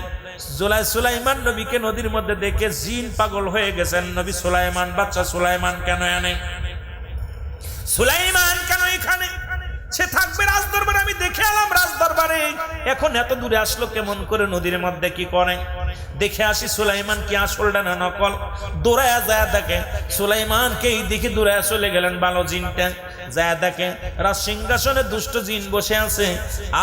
সুলাইমান নবীকে নদীর মধ্যে দেখে জিন পাগল হয়ে গেছেন। নবী সুলাইমান, বাচ্চা সুলাইমান কেন আনে? সুলাইমান কেন এখানে? সে থাকবে রাজদরবারে, আমি দেখে এলাম রাজদরবারে, এখন এত দূরে আসলো কেমন করে? নদীর মধ্যে কি করে দেখে আসি। সুলাইমান কি আসলটা না নকল? দৌড়ায়া যায় দেখে সুলাইমানকে এই দিকে দৌড়ায়া চলে গেলেন ভালো জিনটা। যায় দেখে রাজ সিংহাসনে দুষ্ট জিন বসে আছে,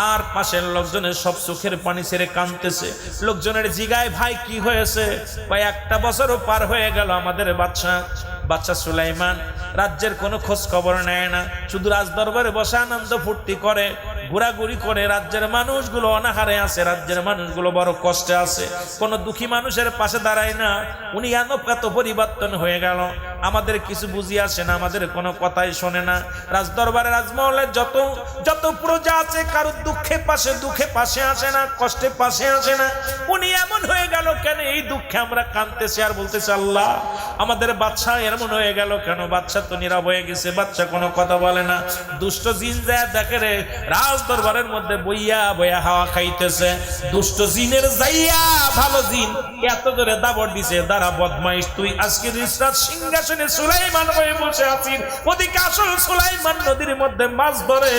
আর পাশের লোকজনের সব চোখের পানি ছেড়ে কাঁদতেছে। লোকজনের জিগায়, ভাই কি হয়েছে? ভাই একটা বছরও পার হয়ে গেল, আমাদের বাচ্চা সুলাইমান রাজ্যের কোনো খোঁজ খবর নেয় না, শুধু রাজদরবারে বসে আনন্দ ফুর্তি করে, ঘোরাঘুরি করে। রাজ্যের মানুষগুলো অনাহারে আছে, রাজ্যের মানুষগুলো বড় কষ্টে আছে, কোনো দুঃখী মানুষের পাশে দাঁড়ায় না। উনি এত পরিবর্তন হয়ে গেল, আমাদের কিছু বুঝি আসে না, আমাদের কোনো কথাই শোনে না। রাজদরবারে রাজমহলের যত প্রজা আছে, কারোর দুঃখে পাশে আসে না, কষ্টে পাশে আসে না। উনি এমন হয়ে গেল কেন? এই দুঃখে আমরা কাঁদতেছি আর বলতেছি, আল্লাহ আমাদের বাদশা এমন হয়ে গেল কেন? বাদশা তো নীরব হয়ে গেছে, বাদশা কোনো কথা বলে না। দুষ্ট জিন যায় দেখে রে রাজদরবারের মধ্যে বইয়া হাওয়া খাইতেছে। দুষ্ট জিনের যাইয়া ভালো জিন এত জোরে দাবড় দিছে, দাঁড়া বদমাইশ, তুই আজকে রাজ সিংহাসনে সুলাইমান হয়ে বসে আছিস, ওদিকে আসল সুলাইমান নদীর মধ্যে মাছ ধরে,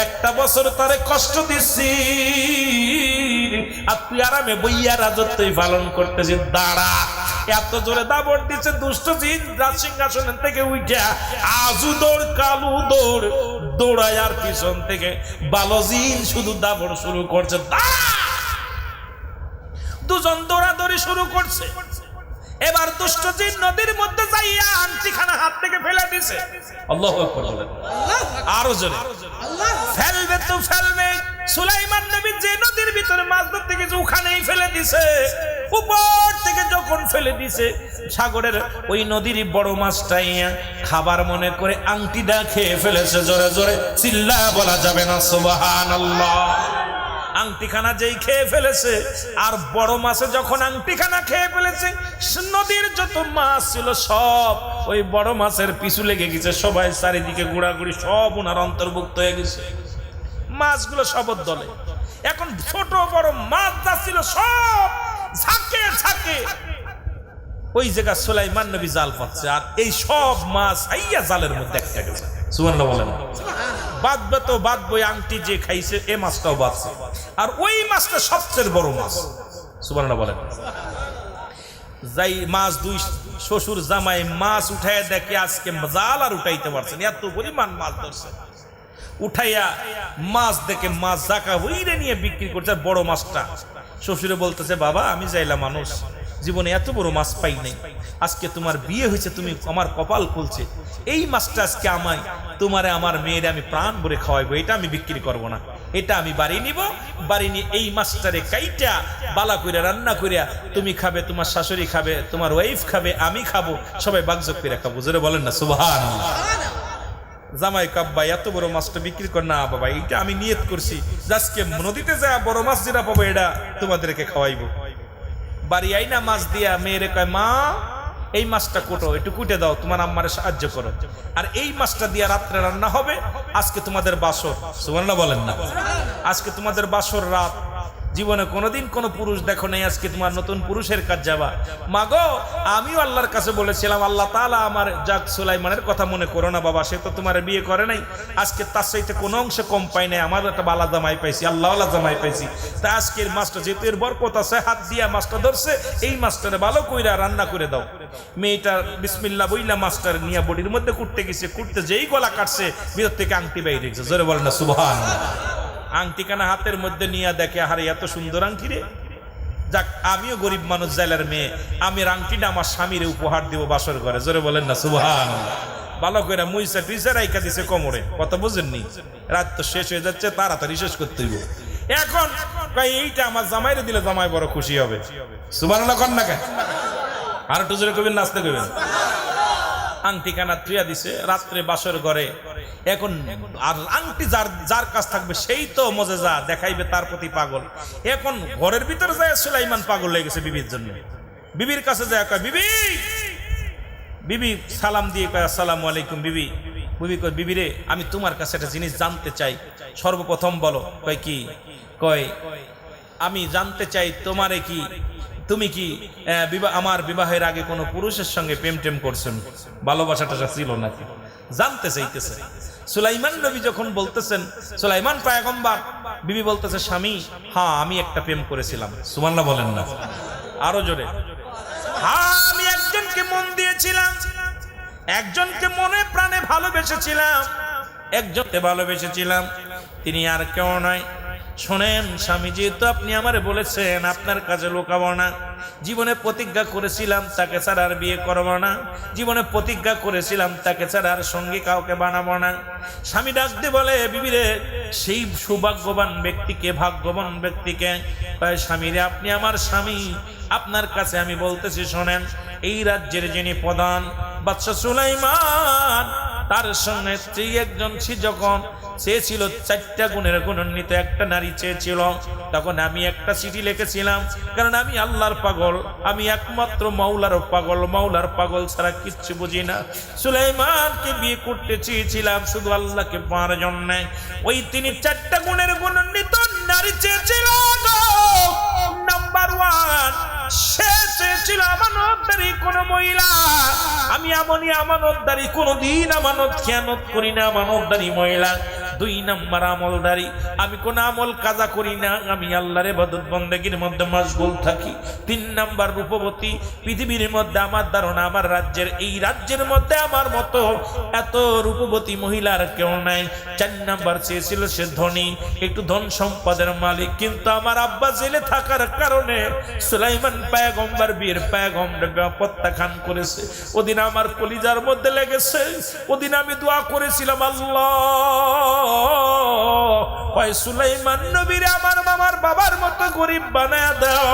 একটা বছর তারে কষ্ট দিচ্ছি, আর তুই আরামে বইয়া রাজত্বই পালন করতেছিস, দাঁড়া। এত জোরে দাবড় দিচ্ছে দুষ্ট জিন রাজ সিংহাসনের থেকে উঠা, আজু দৌড় কালু দৌড়ায়, আর পিছন থেকে ভালো জিন শুধু দাবড় শুরু করছে। দুজন দৌড়াদৌড়ি শুরু করছে। এবার দুষ্ট জিন নদীর মধ্যে যাইয়া আংটিখানা হাত থেকে ফেলে দিছে। আল্লাহু আকবার বলেন, আরো জোরে। ফেলবে তো ফেলবে। সুলাইমান নবী যে নদীর ভিতরে মাছ ধরতে গেছে ওখানেই ফেলে দিছে। উপর থেকে যখন ফেলে দিছে, সাগরের ওই নদীর বড় মাছটাই খাবার মনে করে আংটিটা খেয়ে ফেলেছে। জোরে জোরে চিল্লা বলা যাবে না সুবহানাল্লাহ। আংটিখানা যেই খেয়ে ফেলেছে, আর বড় মাছে যখন আংটিখানা খেয়ে ফেলেছে, নদীর যত মাছ ছিল সব ওই বড় মাছের পিছু লেগে গেছে। সবাই চারিদিকে ঘোরাঘুরি, সব ওনার অন্তর্ভুক্ত হয়ে গেছে, মাছগুলো সবর দলে। এখন ছোট বড় মাছ যা ছিল সব ঝাঁকে ওই জায়গা সুলাইমান নবী জাল পাচ্ছে, আর এই সব মাছ আইয়া জালের মধ্যে একটা গেছে। সুবহানাল্লাহ বলেন। বাদবে তো বাদবে, আংটি যে খাইছে এ মাছটাও বাঁচছে, আর ওই মাছটা সবচেয়ে বড় মাছ। সুবহানাল্লাহ বলেন। যাই মাছ দুই শ্বশুর জামাই মাছ উঠাইয়া দেখে আজকে জাল আর উঠাইতে পারছেন, এত পরিমাণ মাছ ধরছে। উঠাইয়া মাছ দেখে মাছ জাকা হইরে নিয়ে বিক্রি করছে। বড় মাছটা শ্বশুরে বলতেছে, বাবা আমি যাইলাম মানুষ, জীবনে এত বড় মাছ পাই নাই, আজকে তোমার বিয়ে হয়েছে, তুমি আমার কপাল খুলছে, এই মাছটা আজকে আমায় তোমারে আমার মেয়েরে আমি প্রাণ ভরে খাওয়াইবো, এটা আমি বিক্রি করব না, এটা আমি বাড়ি নিব, বাড়ি নিয়ে এই মাছটারে কাইটা বালা কইরা রান্না কইরা তুমি খাবে, তোমার শাশুড়ি খাবে, তোমার ওয়াইফ খাবে, আমি খাবো, সবাই বাগযোগ করে খাবো। জোরে বলেন না সুবহানাল্লাহ। জামাই কাব্বা এত বড় মাছটা বিক্রি কর না বাবা, এইটা আমি নিয়ত করছি আজকে নদীতে যা বড় মাছ যেটা পাবো এটা তোমাদেরকে খাওয়াইবো। বাড়ি আইনা মাছ দিয়া মেয়েরে কয়, মা এই মাছটা কোটো, একটু কুটে দাও, তোমার আম্মারে সাহায্য করো, আর এই মাছটা দিয়া রাত্রে রান্না হবে, আজকে তোমাদের বাসর। সুবহানাল্লাহ বলেন না। আজকে তোমাদের বাসর রাত, জীবনে কোনোদিন কোনো পুরুষ দেখো নাই, আজকে তোমার নতুন পুরুষের কাজ যাবা। মাগো আমিও আল্লাহর কাছে বলেছিলাম, আল্লাহ তাআলা আমার যাক সুলাইমানের কথা মনে করো না বাবা, সে তো তোমার বিয়ে করে নাই, আজকে তার চাইতে কোনো অংশে কম পাই নাই, আমার একটা বালা জামাই পাইছি, আল্লাহওয়ালা জামাই পাইছি। তা আজকের মাছটা যেহেতু এর বরকত আছে, হাত দিয়া মাছটা ধরছে, এই মাছটারে ভালো কইরা রান্না করে দাও। মেয়েটা বিসমিল্লাহ বইলা মাছটার নিয়ে বডির মধ্যে কুটতে গেছে, কুটতে যেই গলা কাটছে ভিতর থেকে আংটি বাইরে গেছে। জোরে বলেন না সুবহানাল্লাহ। আংটিখানা হাতের মধ্যে নিয়ে দেখে, আরে এত সুন্দর আংটি রে, যাক আমিও গরিব মানুষ, জেলার মেয়ে, আমি আংটিটা আমার স্বামীর উপহার দিব বাসর ঘরে। জোরে বলেন না সুবহানাল্লাহ। ভালো করে মুইসা টুইসা রাইখা দিছে কোমরে, কথা বুঝেননি? রাত তো শেষ হয়ে যাচ্ছে, তাড়াতাড়ি শেষ করতে হইব। এখন এইটা আমার জামাইরে দিলে জামাই বড় খুশি হবে। সুবহানাল্লাহ কন না কেন? আর একটু জোরে কইবেন, নাচতে কইবেন। আংটি কানা তুইয়া দিছে রাত্রে বাসর ঘরে। এখন আর আংটি যার যার কাছ থাকবে সেই তো মজেজা দেখাইবে, তার প্রতি পাগল। এখন ঘরের ভিতরে যায় সুলাইমান পাগল হয়ে গেছে বিবির জন্য। বিবির কাছে যায় কয়, বিবি বিবি সালাম দিয়ে কয়, আসসালামু আলাইকুম বিবি। বিবি কয়, বিবি রে, আমি তোমার কাছে একটা জিনিস জানতে চাই, সর্বপ্রথম বলো। কয় কি? কয় আমি জানতে চাই তোমারে কি, তুমি কি আমার বিবাহের আগে কোনো পুরুষের সঙ্গে প্রেম টেম করছেন? ভালোবাসাটা ছিল নাকি জানতে চাইতেছে। সুলাইমান নবী যখন বলতেছেন, সুলাইমান পয়গম্বর, বিবি বলতেছে, স্বামী হ্যাঁ আমি একটা প্রেম করেছিলাম। সুবহানাল্লাহ বলেন না, আরো জোরে। হ্যাঁ আমি একজনকে মন দিয়েছিলাম, একজনকে মনে প্রাণে ভালোবেসেছিলাম, একজনকে ভালোবেসেছিলাম, তিনি আর কেউ নয়। শোনেন স্বামী, যেহেতু আপনি আমারে বলেছেন আপনার কাছে লুকাবো না, জীবনে প্রতিজ্ঞা করেছিলাম তাকে ছাড়া আর বিয়ে করবো না, জীবনে প্রতিজ্ঞা করেছিলাম তাকে ছাড়া আর সঙ্গী কাউকে বানাবো না। স্বামী ডাক দিয়ে বলে, বিবিরে, সেই সৌভাগ্যবান ব্যক্তিকে, ভাগ্যবান ব্যক্তিকে? তাই স্বামীরে, আপনি আমার স্বামী, আপনার কাছে আমি বলতেছি শোনেন, এই রাজ্যের যিনি প্রধান বাদশা সুলাইমান, তার সঙ্গে স্ত্রী একজন যখন চেয়েছিল, 4টা গুণের গুণান্বিত একটা নারী চেয়েছিল, তখন আমি একটা চিঠি লিখেছিলাম, কারণ আমি আল্লাহর পাগল, আমি একমাত্র মাওলার পাগল, মাওলার পাগল ছাড়া কিচ্ছু বুঝি না। সুলাইমানকে বিয়ে করতে চেয়েছিলাম শুধু আল্লাহকে পাওয়ার জন্য। ওই তিনি 4টা গুণের গুণান্বিত নারী চেয়েছিল। নাম্বার 1, সে চেয়েছিল আমানতদারি কোন মহিলা। আমি এমনই আমানতদারি, কোনদিন আমানত খেয়ানত করি না, আমানতদারি মহিলা। 2 নাম্বার আমলদারি, আমি কোন আমল কাজা করি না, আমি আল্লাহর ইবাদত বন্দেগীর মধ্যে মশগুল থাকি। 3 নাম্বার রূপবতী, পৃথিবীর মধ্যে আমার ধারণা আমার রাজ্যের, এই রাজ্যের মধ্যে আমার মতো এত রূপবতী মহিলার কেউ নাই। 4 নাম্বার চেয়েছিল সে ধনী, একটু ধন সম্পদের মালিক, কিন্তু আমার আব্বা জেলে থাকার কারণে সুলাইমান পয়গম্বর বীর পয়গম্বর প্রত্যাখ্যান করেছে। ওদিন আমার কলিজার মধ্যে লেগেছে, ওদিন আমি দোয়া করেছিলাম, আল্লাহ হয় সুলাইমান নবীরে আমার মামার বাবার মতো গরিব বানায় দাও,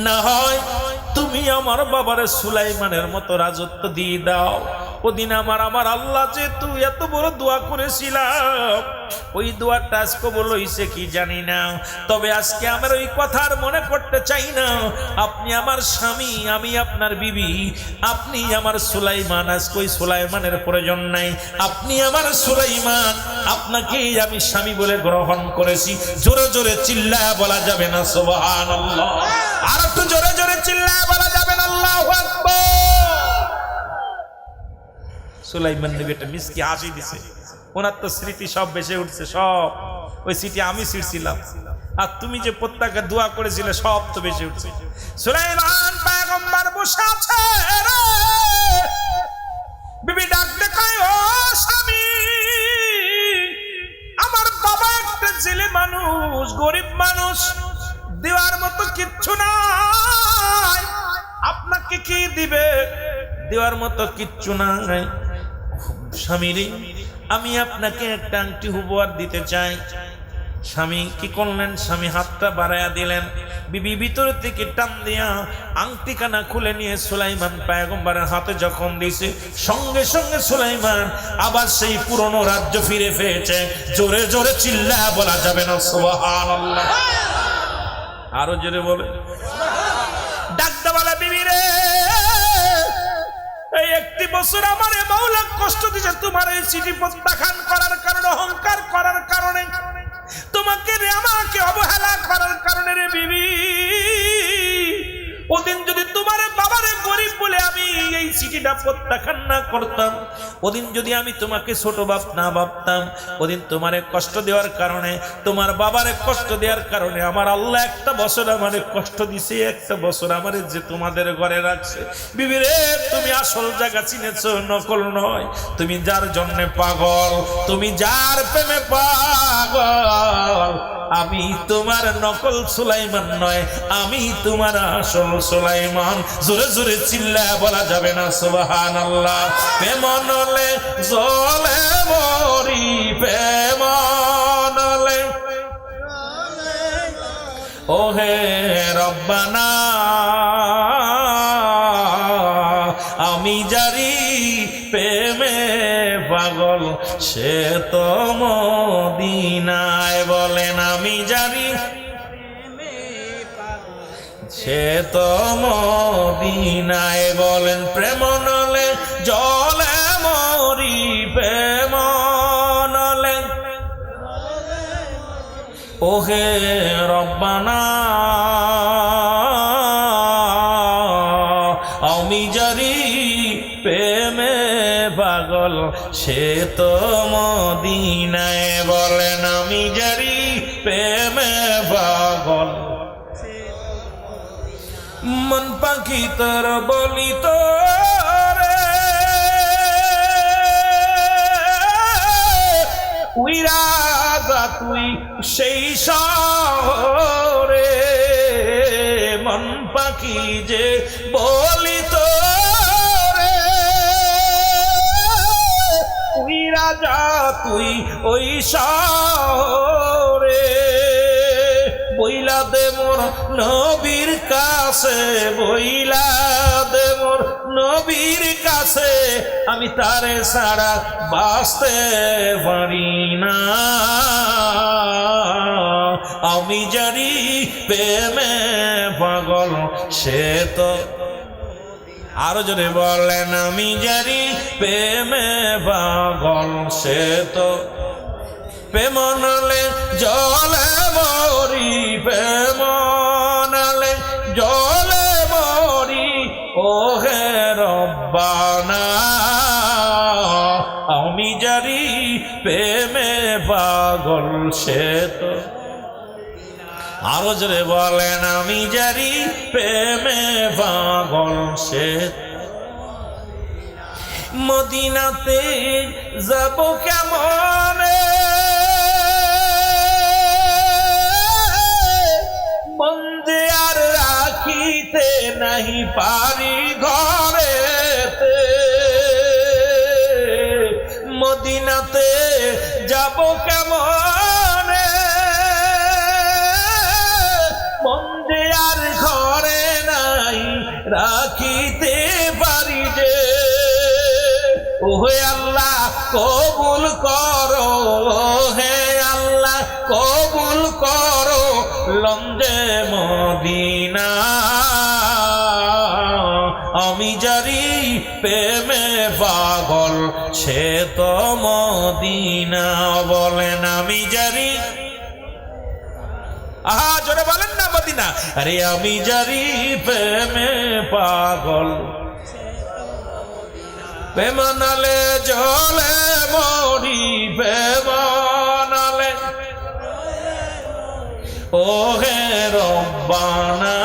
না হয় তুমি আমার বাবারে সুলাইমানের মতো রাজত্ব দিয়ে দাও। ওদিন আমার আল্লাহ যেহেতু এত বড় দোয়া করেছিলাম, ওই দোয়াটা আজ কবুল হইছে কি জানি না, তবে আজকে আমার ওই কথার মনে করতে চাই না। আপনি আমার স্বামী, আমি আপনার বিবি, আপনি আমার সুলাইমান। আজকে ওই সুলাইমানের প্রয়োজন নাই, আপনি আমার সুলাইমান, আপনাকেই আমি স্বামী বলে গ্রহণ করেছি। জোরে জোরে চিল্লায়া বলা যাবে না সুবহানাল্লাহ? আর একটু জোরে জোরে চিল্লায়া বলা যাবে না আল্লাহু আকবার? সুলাইমান নবী একটা মিষ্টি হাসি দিছে, ওনার তো স্মৃতি সব বেঁচে উঠছে, সব ওই স্মৃতি আমি ছিড়ছিলাম, আর তুমি যে প্রত্যেককে দোয়া করেছিলে সব তো বেঁচে উঠছে। সুলাইমান পয়গম্বর বসে আছে, বিবি ডাক দেখায়, ও স্বামী, আমার বাবা একটা জেলে মানুষ, গরিব মানুষ, দেওয়ার মতো কিচ্ছু নাই, আপনাকে কি দিবে? দেওয়ার মতো কিচ্ছু নাই। স্বামী রে, আমি আপনাকে একটা আংটি উপহার দিতে চাই। স্বামী কি করলেন? স্বামী হাতটা বাড়াইয়া দিলেন, বিবি ভিতর থেকে টান দিয়া আংটি কানা খুলে নিয়ে সুলাইমান পয়গম্বরের হাতে যখন দিছে, সঙ্গে সঙ্গে সুলাইমান আবার সেই পুরনো রাজ্য ফিরে পেয়েছে। জোরে জোরে চিল্লায়া বলা যাবে না সুবহানাল্লাহ? আরো জোরে বলে ডাকতে বলে, বিবি রে, এই 1 বছর আমার মাওলা কষ্ট দিয়েছে, তোমার এই চিঠি প্রত্যাখ্যান করার কারণে, অহংকার করার কারণে, তোমাকে রে আমাকে অবহেলা করার কারণে রে বিবি। ওদিন যদি তোমার বাবারে গরিব বলে আমি এই চিঠিটা প্রত্যাখ্যান না করতাম, ওদিন যদি আমি তোমাকে ছোট বাপ না ভাবতাম, ওদিন তোমারে কষ্ট দেওয়ার কারণে, তোমার বাবারে কষ্ট দেওয়ার কারণে আমার আল্লাহ 1 বছর আমারে কষ্ট দিছে, 1 বছর আমারে যে তোমাদের ঘরে রাখছে। বিবি রে, তুমি আসল জায়গা চিনেছো, নকল নয়। তুমি যার জন্য পাগল, তুমি যার প্রেমে পাগল, আমি তোমার নকল সুলাইমান নয়, আমি তোমার আসল সুলাইমান। জোরে জোরে চিল্লায়া বলা যাবে না সুবহানাল্লাহ? প্রেমনলে জ্বলে মরি, প্রেমনলে ও হে রব্বানা, প্রেমে পাগল সে তো মদিনায়। বলেন আমি জানি সে তো মদিনায়। বলেন প্রেম নলে জলে মরি, প্রেম নলে ওহে রব্বানা আমি জারি প্রেমে পাগল সে তো মদিনায়। বলেন আমি জারি প্রেমে পাগল মন পাখি তোর বলি তো রে উইরা যা তুই সেই শহরে। মন পাখি যে বলি তো রে উইরা যা তুই ওই শহরে। বইলা দে মোর নবীর কাছে, বইলা দে মোর নবীর কাছে আমি তারে ছাড়া বাঁচতে পারি না। আমি জানি প্রেমে পাগল সে তো আরো জোরে বলেন আমি জানি প্রেমে পাগল সে তো প্রেম নলে জলে মরি, প্রেম নলে জলে মরি ওহে রব্বানা আমি জানি প্রেমে পাগল সে তো আরো জোরে বলেন আমি জানি প্রেমে পাগল সে। মদিনাতে যাব কেমনে মন যে আর রাখিতে নাহি পারি ঘরেতে। মদিনাতে যাব কেমনে মন যে আর ঘরে নাই রাখিতে পারি যে। ওহে আল্লাহ কবুল করো, হে আল্লাহ কবুল করো লঞ্জে মদিনা। আমি জানি প্রেমে পাগল সে তো মদিনা। বলেন আমি জানি আহা জোরে বলেন না মদিনা। আরে আমি জানি প্রেমে পাগল প্রেম নালে জলে মরি, প্রেম নালে ওহে রব্বানা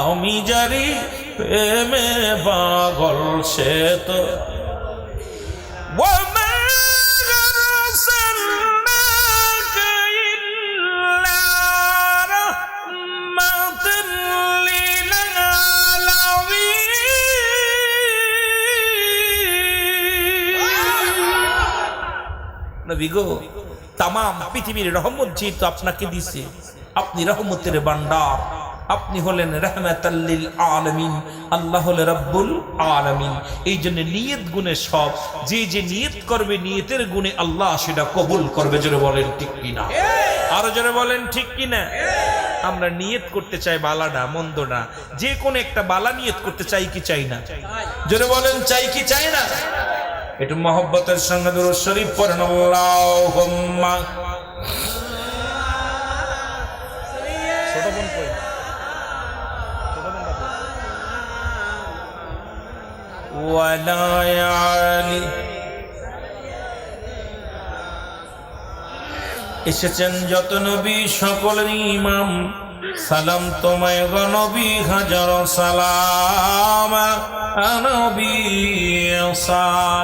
আমি জানি প্রেমে পাগল সে তো নবীগো তামাম পৃথিবীর রহমত যেহেতু আপনাকে দিছে, আপনি রহমতের ভান্ডার, আপনি হলেন রাহমাতাল লিল আলামিন, আল্লাহ হলেন রব্বুল আলামিন। এই জন্য নিয়ত গুণে সব, যে যে নিয়ত করবে নিয়তের গুণে আল্লাহ সেটা কবুল করবে। জোরে বলেন ঠিক কিনা, আরো জোরে বলেন ঠিক কিনা। আমরা নিয়ত করতে চাই বালাটা মন্দ না, যে কোন একটা বালা নিয়ত করতে চাই কি চাই না? জোরে বলেন চাই কি চাই না? একটু মহব্বতের সঙ্গে দুরূদ শরীফ পড়েন আল্লাহুম্মা ছোট বোন কই ওয়ালা আলি। এসেছেন যত নবী সকলের ইমাম, সালাম তোমায় গো নবী হাজার সালাম নবী।